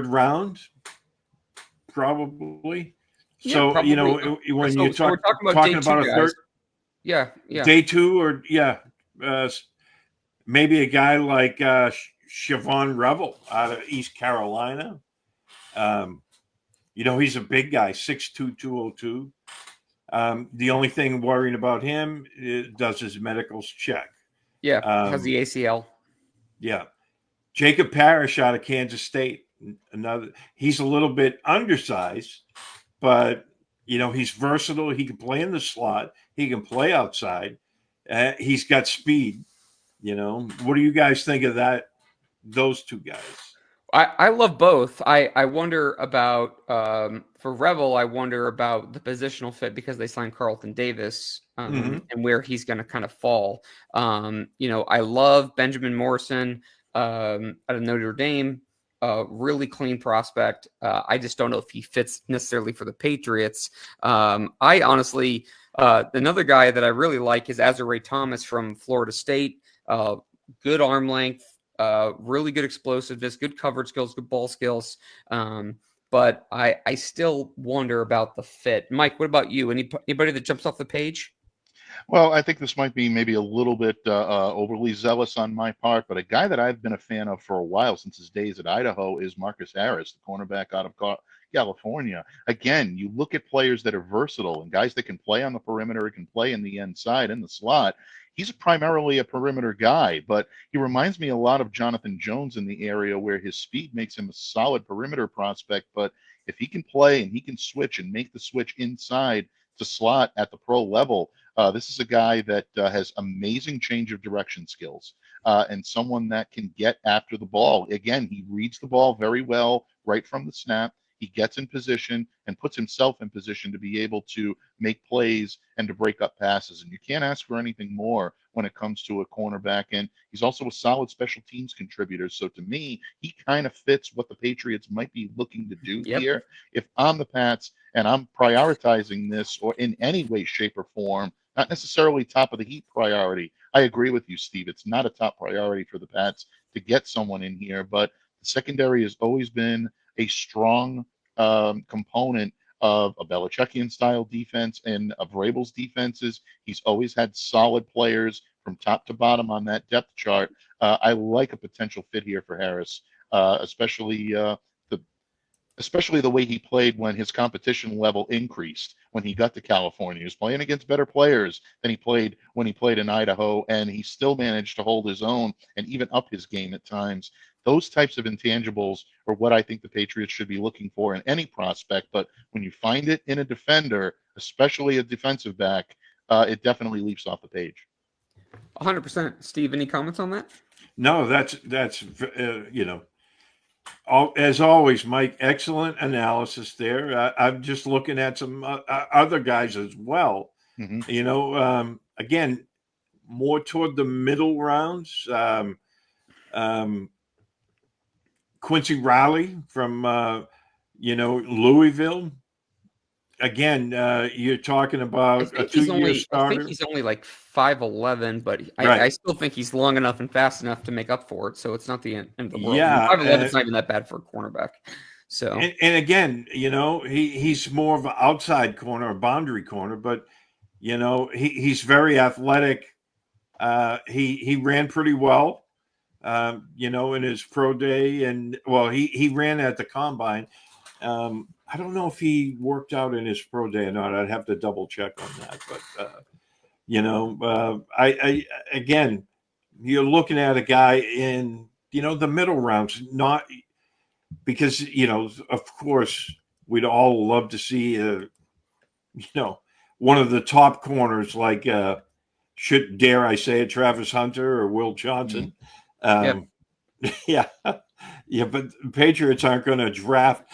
Speaker 2: round, probably.
Speaker 1: Yeah,
Speaker 2: so
Speaker 1: probably.
Speaker 2: When
Speaker 1: so
Speaker 2: you
Speaker 1: we're talking about
Speaker 2: a third, day 2, or maybe a guy like Siobhan Revel out of East Carolina. He's a big guy, 6'2", 202. The only thing worrying about him does his medicals check.
Speaker 1: Yeah, has the ACL.
Speaker 2: Yeah. Jacob Parrish out of Kansas State. He's a little bit undersized, but he's versatile. He can play in the slot. He can play outside. He's got speed. What do you guys think of that? Those two guys?
Speaker 1: I love both. I wonder about for Revel. I wonder about the positional fit because they signed Carlton Davis and where he's going to kind of fall. I love Benjamin Morrison out of Notre Dame. Really clean prospect. I just don't know if he fits necessarily for the Patriots. I honestly, another guy that I really like is Azure Thomas from Florida State. Good arm length. Really good explosiveness, good coverage skills, good ball skills. But I still wonder about the fit. Mike, what about you? Anybody that jumps off the page?
Speaker 3: Well, I think this might be maybe a little bit overly zealous on my part, but a guy that I've been a fan of for a while since his days at Idaho is Marcus Harris, the cornerback out of California. Again, you look at players that are versatile and guys that can play on the perimeter, can play in the inside, in the slot. He's primarily a perimeter guy, but he reminds me a lot of Jonathan Jones in the area where his speed makes him a solid perimeter prospect. But if he can play and he can switch and make the switch inside to slot at the pro level, this is a guy that has amazing change of direction skills and someone that can get after the ball. Again, he reads the ball very well right from the snap. He gets in position and puts himself in position to be able to make plays and to break up passes. And you can't ask for anything more when it comes to a cornerback. And he's also a solid special teams contributor. So to me, he kind of fits what the Patriots might be looking to do here. If I'm the Pats and I'm prioritizing this or in any way, shape, or form, not necessarily top of the heap priority. I agree with you, Steve. It's not a top priority for the Pats to get someone in here, but the secondary has always been a strong component of a Belichickian style defense and of Vrabel's defenses. He's always had solid players from top to bottom on that depth chart. I like a potential fit here for Harris, especially the way he played when his competition level increased when he got to California. He was playing against better players than he played when he played in Idaho, and he still managed to hold his own and even up his game at times. Those types of intangibles are what I think the Patriots should be looking for in any prospect, but when you find it in a defender, especially a defensive back, it definitely leaps off the page.
Speaker 1: 100%. Steve, any comments on that?
Speaker 2: No, that's as always, Mike, excellent analysis there. I'm just looking at some other guys as well. Again, more toward the middle rounds. Quincy Riley from, Louisville. Again, you're talking about a 2-year starter.
Speaker 1: I think he's only like 5'11", but I still think he's long enough and fast enough to make up for it. So it's not the end of the world.
Speaker 2: Yeah,
Speaker 1: 5'11" is not even that bad for a cornerback. So
Speaker 2: and again, he's more of an outside corner, a boundary corner, but he's very athletic. He ran pretty well, in his pro day, and he ran at the combine. I don't know if he worked out in his pro day or not. I'd have to double check on that. But I again, you're looking at a guy in the middle rounds, not because of course we'd all love to see one of the top corners like dare I say it, Travis Hunter or Will Johnson. Yeah, but the Patriots aren't going to draft.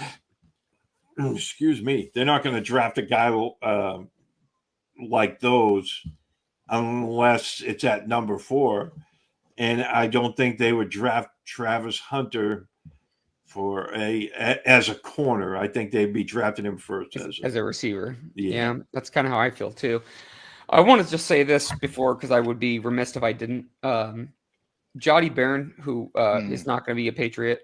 Speaker 2: Excuse me. They're not going to draft a guy like those unless it's at number 4. And I don't think they would draft Travis Hunter as a corner. I think they'd be drafting him first
Speaker 1: as a receiver. Yeah, that's kind of how I feel too. I want to just say this before because I would be remiss if I didn't. Jody Barron, who is not going to be a Patriot,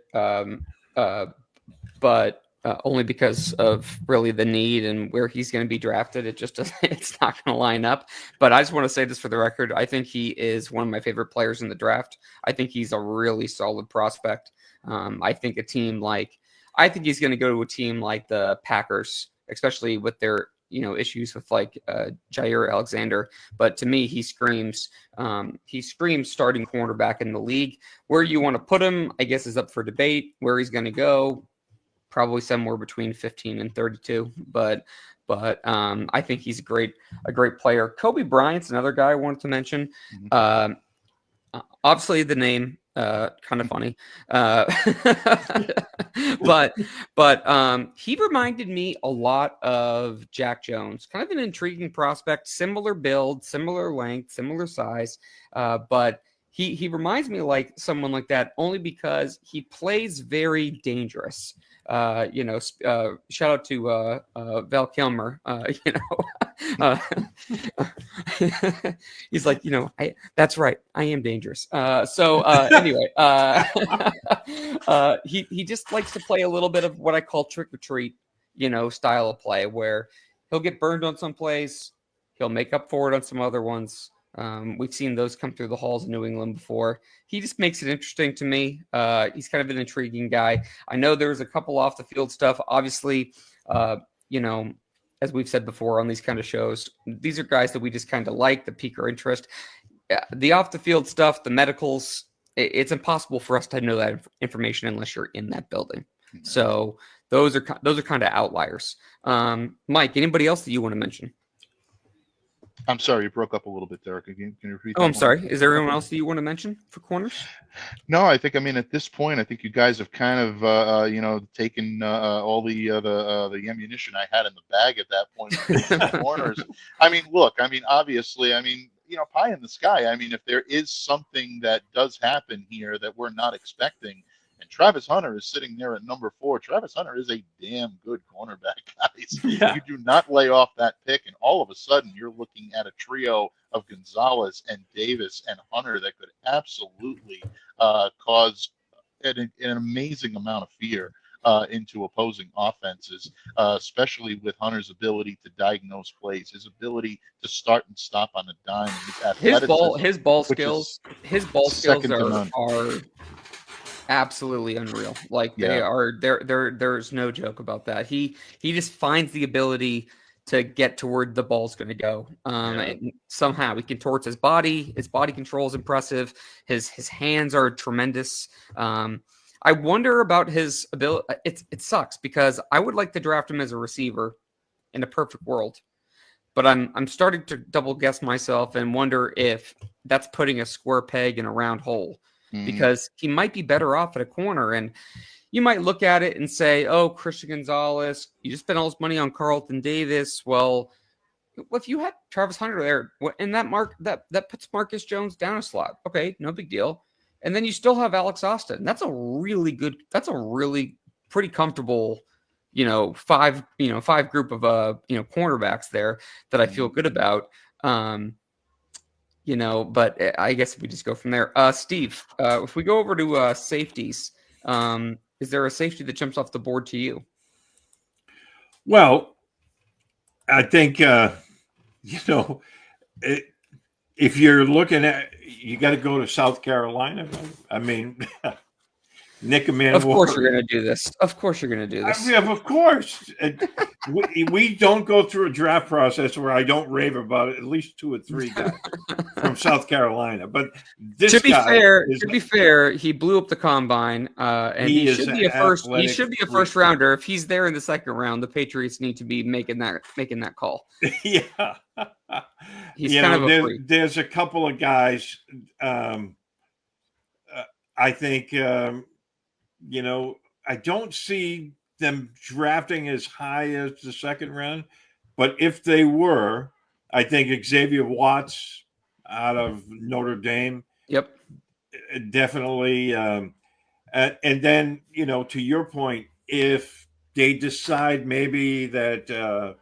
Speaker 1: but only because of really the need and where he's going to be drafted. It just doesn't, it's not going to line up. But I just want to say this for the record. I think he is one of my favorite players in the draft. I think he's a really solid prospect. I think I think he's going to go to a team like the Packers, especially with their issues with Jair Alexander. But to me, he screams starting cornerback in the league. Where you want to put him, I guess, is up for debate. Where he's going to go, probably somewhere between 15 and 32. But I think he's a great player. Kobe Bryant's another guy I wanted to mention. Obviously, the name kind of funny. But he reminded me a lot of Jack Jones, kind of an intriguing prospect, similar build, similar length, similar size. But he reminds me like someone like that only because he plays very dangerous. Shout out to Val Kilmer. He's like, that's right, I am dangerous. Anyway, he just likes to play a little bit of what I call trick or treat, style of play, where he'll get burned on some plays, he'll make up for it on some other ones. We've seen those come through the halls of New England before. He just makes it interesting to me. He's kind of an intriguing guy. I know there's a couple off the field stuff. Obviously, as we've said before on these kind of shows, these are guys that we just kind of like, that pique our interest. The off the field stuff, the medicals, it's impossible for us to know that information unless you're in that building. So those are kind of outliers. Mike, anybody else that you want to mention?
Speaker 3: I'm sorry, you broke up a little bit, Derek. Can you repeat?
Speaker 1: Oh, I'm sorry. Is there anyone else that you want to mention for corners?
Speaker 3: No, I think, at this point, I think you guys have kind of, taken all the ammunition I had in the bag at that point for corners. Look, obviously, pie in the sky. If there is something that does happen here that we're not expecting, and Travis Hunter is sitting there at number 4. Travis Hunter is a damn good cornerback, guys. Yeah. You do not lay off that pick, and all of a sudden you're looking at a trio of Gonzalez and Davis and Hunter that could absolutely cause an amazing amount of fear into opposing offenses, especially with Hunter's ability to diagnose plays, his ability to start and stop on a dime,
Speaker 1: his ball skills are absolutely unreal. Like they are there's no joke about that. He just finds the ability to get to where the ball's going to go. And somehow he contorts his body. His body control is impressive. His hands are tremendous. I wonder about his ability. It sucks because I would like to draft him as a receiver in a perfect world, but I'm starting to double guess myself and wonder if that's putting a square peg in a round hole. Because he might be better off at a corner. And you might look at it and say, oh, Christian Gonzalez, you just spent all this money on Carlton Davis. Well, if you had Travis Hunter there, and that puts Marcus Jones down a slot. Okay, no big deal. And then you still have Alex Austin. That's a really pretty comfortable, five group of cornerbacks there that I feel good about. But I guess we just go from there. Steve, if we go over to safeties, is there a safety that jumps off the board to you?
Speaker 2: Well, I think, if you're looking at, you got to go to South Carolina. Nick Emanuel.
Speaker 1: Of course you're going to do this. Of course. We don't go through a draft process where I don't rave about it, at least 2 or 3 guys from South Carolina. But to be fair, he blew up the combine, and he should be a first rounder. If he's there in the second round, the Patriots need to be making that call.
Speaker 2: Yeah.
Speaker 1: He's kind of a freak.
Speaker 2: There's a couple of guys. I think. I don't see them drafting as high as the second round, but if they were, I think Xavier Watts out of Notre Dame.
Speaker 1: Yep.
Speaker 2: Definitely. And then, to your point, if they decide maybe that,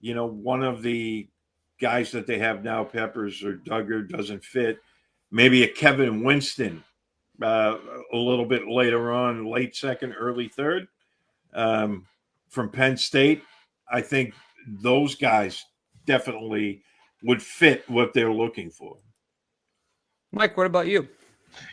Speaker 2: one of the guys that they have now, Peppers or Duggar, doesn't fit, maybe a Kevin Winston, a little bit later on, late second, early third, from Penn State. I think those guys definitely would fit what they're looking for.
Speaker 1: Mike, what about you?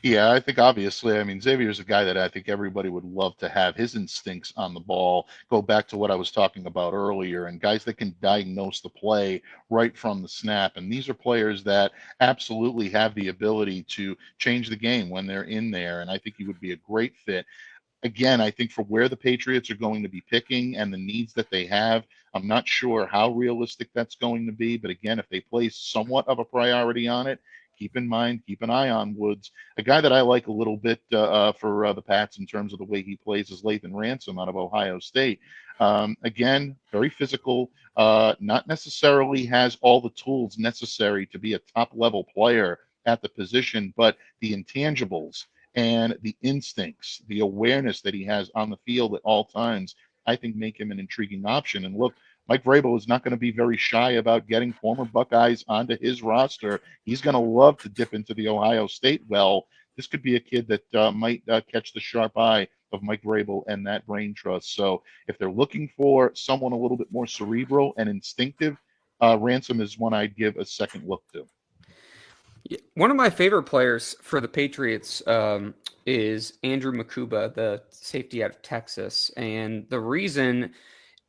Speaker 3: Yeah, I think obviously, Xavier's a guy that I think everybody would love to have. His instincts on the ball go back to what I was talking about earlier, and guys that can diagnose the play right from the snap. And these are players that absolutely have the ability to change the game when they're in there. And I think he would be a great fit. Again, I think for where the Patriots are going to be picking and the needs that they have, I'm not sure how realistic that's going to be. But again, if they place somewhat of a priority on it, keep in mind, keep an eye on Woods. A guy that I like a little bit for the Pats in terms of the way he plays is Lathan Ransom out of Ohio State. Again, very physical, not necessarily has all the tools necessary to be a top-level player at the position, but the intangibles and the instincts, the awareness that he has on the field at all times, I think make him an intriguing option. And look, Mike Vrabel is not going to be very shy about getting former Buckeyes onto his roster. He's going to love to dip into the Ohio State well. This could be a kid that might catch the sharp eye of Mike Vrabel and that brain trust. So if they're looking for someone a little bit more cerebral and instinctive, Ransom is one I'd give a second look to.
Speaker 1: One of my favorite players for the Patriots is Andrew Makuba, the safety out of Texas. And the reason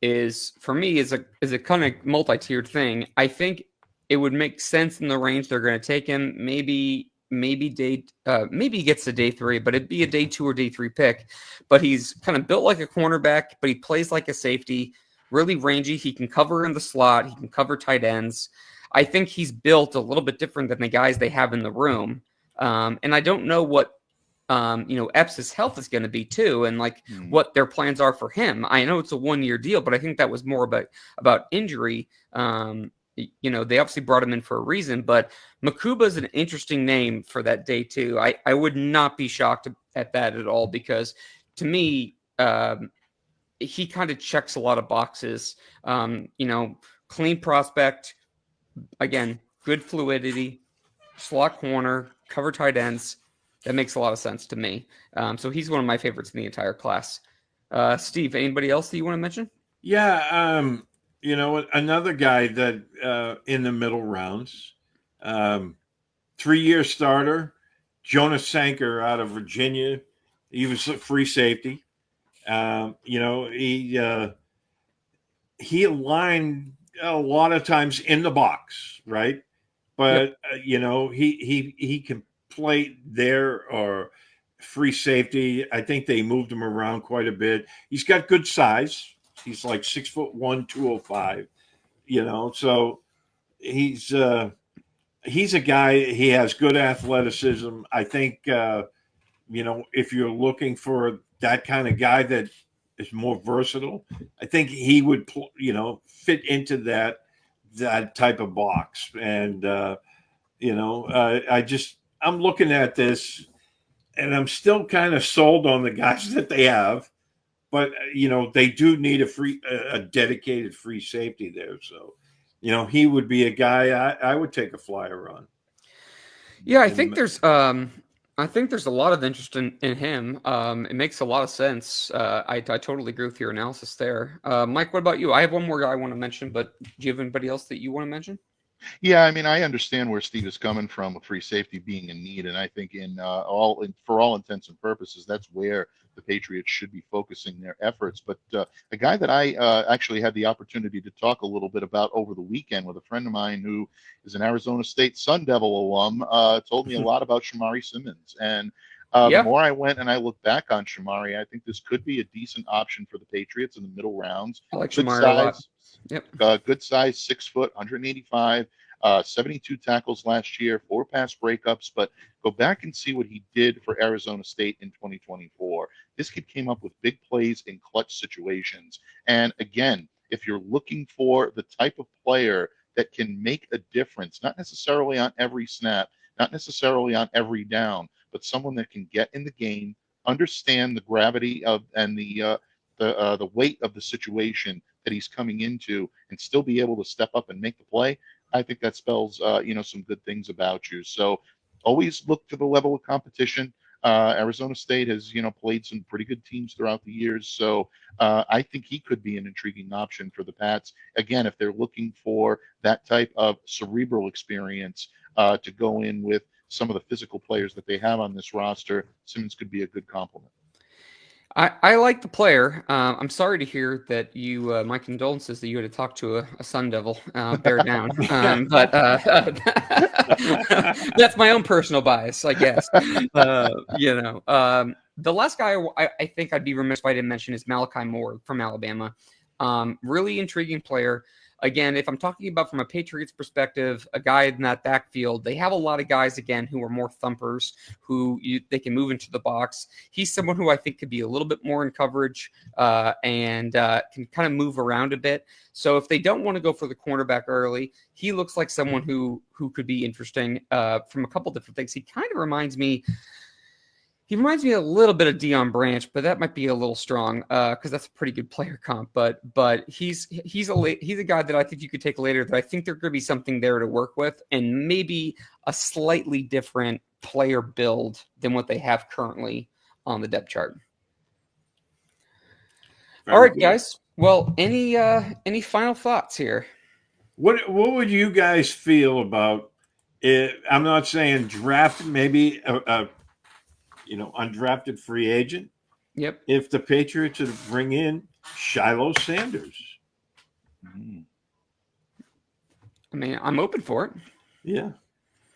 Speaker 1: is, for me, is a kind of multi-tiered thing. I think it would make sense in the range they're going to take him. Maybe he gets to day 3, but it'd be a day 2 or day 3 pick. But he's kind of built like a cornerback, but he plays like a safety, really rangy. He can cover in the slot. He can cover tight ends. I think he's built a little bit different than the guys they have in the room. And I don't know what, Epps' health is going to be too, and what their plans are for him. I know it's a 1-year deal, but I think that was more about injury. They obviously brought him in for a reason, but Makuba is an interesting name for that day too. I would not be shocked at that at all, because to me, he kind of checks a lot of boxes. Clean prospect. Again, good fluidity, slot corner, cover tight ends. That makes a lot of sense to me. So he's one of my favorites in the entire class. Steve, anybody else that you want to mention?
Speaker 2: Yeah, another guy that in the middle rounds, 3-year starter, Jonas Sanker out of Virginia. He was a free safety. He aligned a lot of times in the box, right? But he can play there or free safety. I think they moved him around quite a bit. He's got good size. He's like 6'1", 205. So he's a guy. He has good athleticism. I think if you're looking for that kind of guy that is more versatile, I think he would fit into that type of box. And I'm looking at this, and I'm still kind of sold on the guys that they have, but they do need a dedicated free safety there. So he would be a guy I would take a flyer on.
Speaker 1: Yeah, I think there's a lot of interest in him. It makes a lot of sense. I totally agree with your analysis there. Mike, what about you? I have one more guy I want to mention, but do you have anybody else that you want to mention?
Speaker 3: Yeah, I mean, I understand where Steve is coming from with free safety being in need, and I think for all intents and purposes, that's where the Patriots should be focusing their efforts. But a guy that I actually had the opportunity to talk a little bit about over the weekend with a friend of mine who is an Arizona State Sun Devil alum told me a lot about Shamari Simmons. And the more I went and I looked back on Shamari, I think this could be a decent option for the Patriots in the middle rounds.
Speaker 1: I like Shamari a lot. Yep.
Speaker 3: Good size, 6 foot, 185, 72 tackles last year, 4 pass breakups. But go back and see what he did for Arizona State in 2024. This kid came up with big plays in clutch situations. And again, if you're looking for the type of player that can make a difference, not necessarily on every snap, not necessarily on every down, but someone that can get in the game, understand the gravity of and the weight of the situation that he's coming into, and still be able to step up and make the play, I think that spells some good things about you. So always look to the level of competition. Arizona State has played some pretty good teams throughout the years, so I think he could be an intriguing option for the Pats. Again, if they're looking for that type of cerebral experience to go in with some of the physical players that they have on this roster, Simmons could be a good complement.
Speaker 1: I like the player. I'm sorry to hear that you, my condolences that you had to talk to a Sun Devil. Bear down. But that's my own personal bias, I guess. The last guy I think I'd be remiss if I didn't mention is Malachi Moore from Alabama. Really intriguing player. again, if I'm talking about from a Patriots perspective, a guy in that backfield, they have a lot of guys, again, who are more thumpers, they can move into the box. He's someone who I think could be a little bit more in coverage and can kind of move around a bit. So if they don't want to go for the cornerback early, he looks like someone who could be interesting from a couple different things. He kind of reminds me a little bit of Deion Branch, but that might be a little strong because that's a pretty good player comp. But he's a guy that I think you could take later. That I think there could be something there to work with, and maybe a slightly different player build than what they have currently on the depth chart. All right, guys. Well, any final thoughts here?
Speaker 2: What would you guys feel about it? I'm not saying draft, maybe undrafted free agent.
Speaker 1: Yep.
Speaker 2: If the Patriots would bring in Shiloh Sanders.
Speaker 1: I mean, I'm open for it.
Speaker 2: Yeah.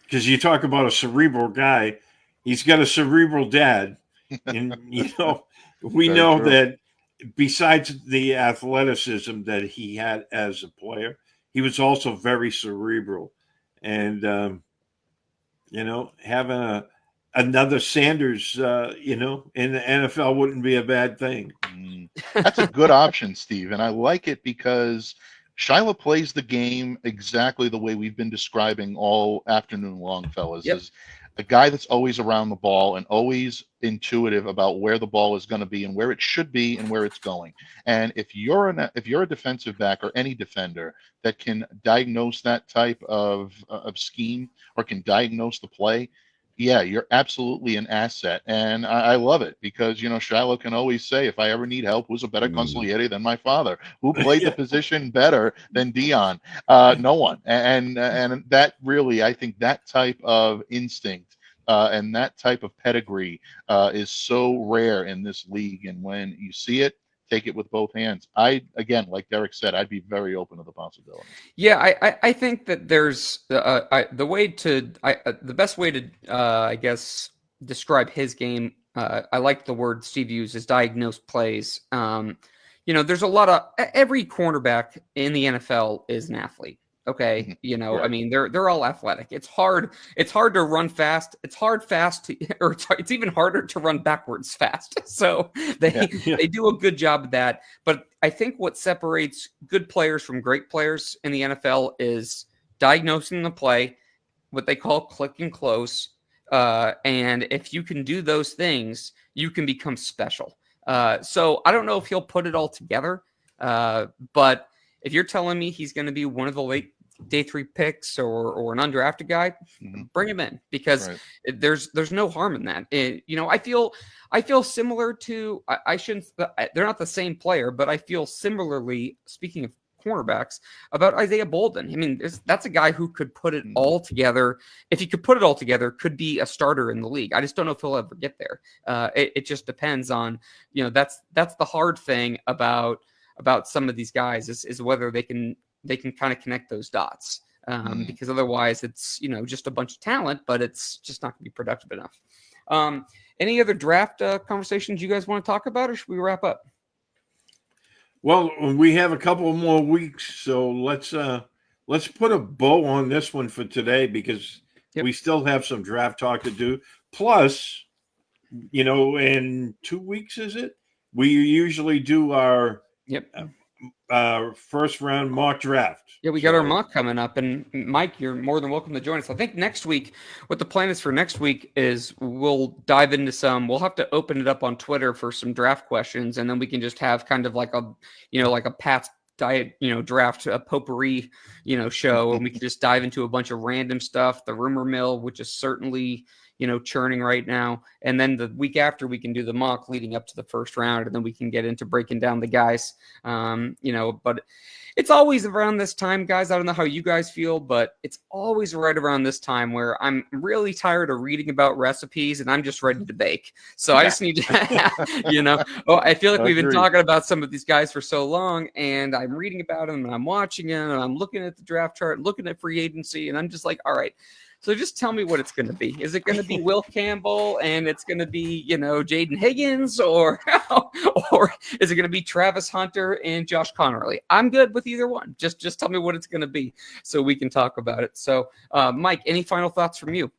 Speaker 2: Because you talk about a cerebral guy. He's got a cerebral dad. And, we know that besides the athleticism that he had as a player, he was also very cerebral. And, having another Sanders, in the NFL wouldn't be a bad thing.
Speaker 3: That's a good option, Steve. And I like it because Shiloh plays the game exactly the way we've been describing all afternoon long, fellas.
Speaker 1: Yep.
Speaker 3: Is a guy that's always around the ball and always intuitive about where the ball is going to be and where it should be and where it's going. And if you're a defensive back or any defender that can diagnose that type of scheme or can diagnose the play, yeah, you're absolutely an asset. And I love it because, Shiloh can always say, if I ever need help, who's a better consigliere than my father? Who played the position better than Deion? No one. And that really, I think that type of instinct and that type of pedigree is so rare in this league. And when you see it, take it with both hands. Again, like Derek said, I'd be very open to the possibility.
Speaker 1: Yeah, I think that there's the best way to I guess describe his game. I like the word Steve used is diagnose plays. There's a lot of every cornerback in the NFL is an athlete. Okay.
Speaker 3: Right.
Speaker 1: I mean, they're all athletic. It's hard to run fast. It's even harder to run backwards fast. So they do a good job of that. But I think what separates good players from great players in the NFL is diagnosing the play, what they call click and close. And if you can do those things, you can become special. So I don't know if he'll put it all together. But if you're telling me he's going to be one of the late day 3 picks or an undrafted guy, bring him in because there's no harm in that. I feel similar to they're not the same player, but I feel similarly, speaking of cornerbacks, about Isaiah Bolden. I mean, that's a guy who could put it all together. If he could put it all together, could be a starter in the league. I just don't know if he'll ever get there. It just depends on, that's the hard thing about some of these guys is whether they can kind of connect those dots because otherwise it's, just a bunch of talent, but it's just not going to be productive enough. Any other draft conversations you guys want to talk about, or should we wrap up?
Speaker 2: Well, we have a couple more weeks, so let's put a bow on this one for today because we still have some draft talk to do. Plus, in 2 weeks, is it? We usually do our first round mock draft.
Speaker 1: Yeah, we got our mock coming up, and Mike, you're more than welcome to join us. I think next week, what the plan is for next week is we'll dive into we'll have to open it up on Twitter for some draft questions, and then we can just have kind of like a Pat's diet, draft, a potpourri, show, and we can just dive into a bunch of random stuff, the rumor mill, which is certainly, churning right now. And then the week after we can do the mock leading up to the first round, and then we can get into breaking down the guys, but it's always around this time, guys. I don't know how you guys feel, but it's always right around this time where I'm really tired of reading about recipes and I'm just ready to bake. So I just need to, I feel like we've been talking about some of these guys for so long, and I'm reading about them and I'm watching them and I'm looking at the draft chart, looking at free agency, and I'm just like, all right, So just tell me what it's going to be. Is it going to be Will Campbell and it's going to be, Jaden Higgins, or or is it going to be Travis Hunter and Josh Connerly? I'm good with either one. Just tell me what it's going to be so we can talk about it. So, Mike, any final thoughts from you?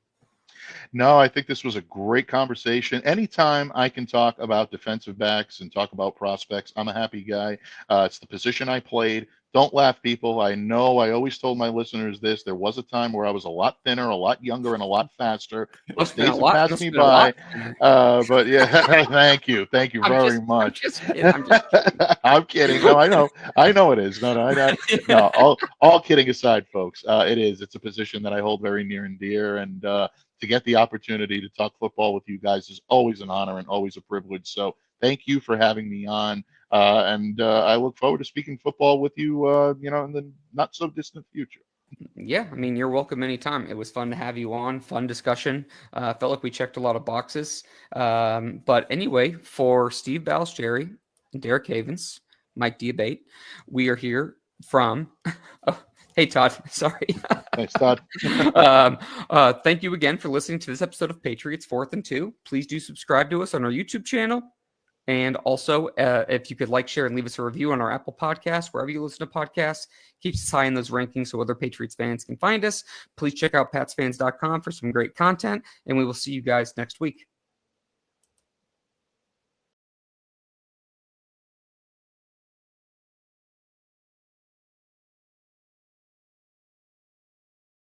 Speaker 3: No, I think this was a great conversation. Anytime I can talk about defensive backs and talk about prospects, I'm a happy guy. It's the position I played. Don't laugh, people. I know I always told my listeners this. There was a time where I was a lot thinner, a lot younger, and a lot faster. Those days have passed me by. But yeah, thank you. Thank you very much. I'm kidding. No, I know it is. No, all kidding aside, folks. It is. It's a position that I hold very near and dear. And to get the opportunity to talk football with you guys is always an honor and always a privilege. So thank you for having me on. And I look forward to speaking football with you, in the not so distant future.
Speaker 1: Yeah, I mean, you're welcome anytime. It was fun to have you on. Fun discussion. Felt like we checked a lot of boxes. But anyway, for Steve Balestrieri, Derek Havens, Mike Diabate, we are here from. Hey, Todd. Sorry.
Speaker 3: Thanks, Todd.
Speaker 1: Thank you again for listening to this episode of Patriots 4th and 2. Please do subscribe to us on our YouTube channel. And also, if you could like, share, and leave us a review on our Apple Podcasts, wherever you listen to podcasts, keeps us high in those rankings so other Patriots fans can find us. Please check out PatsFans.com for some great content, and we will see you guys next week.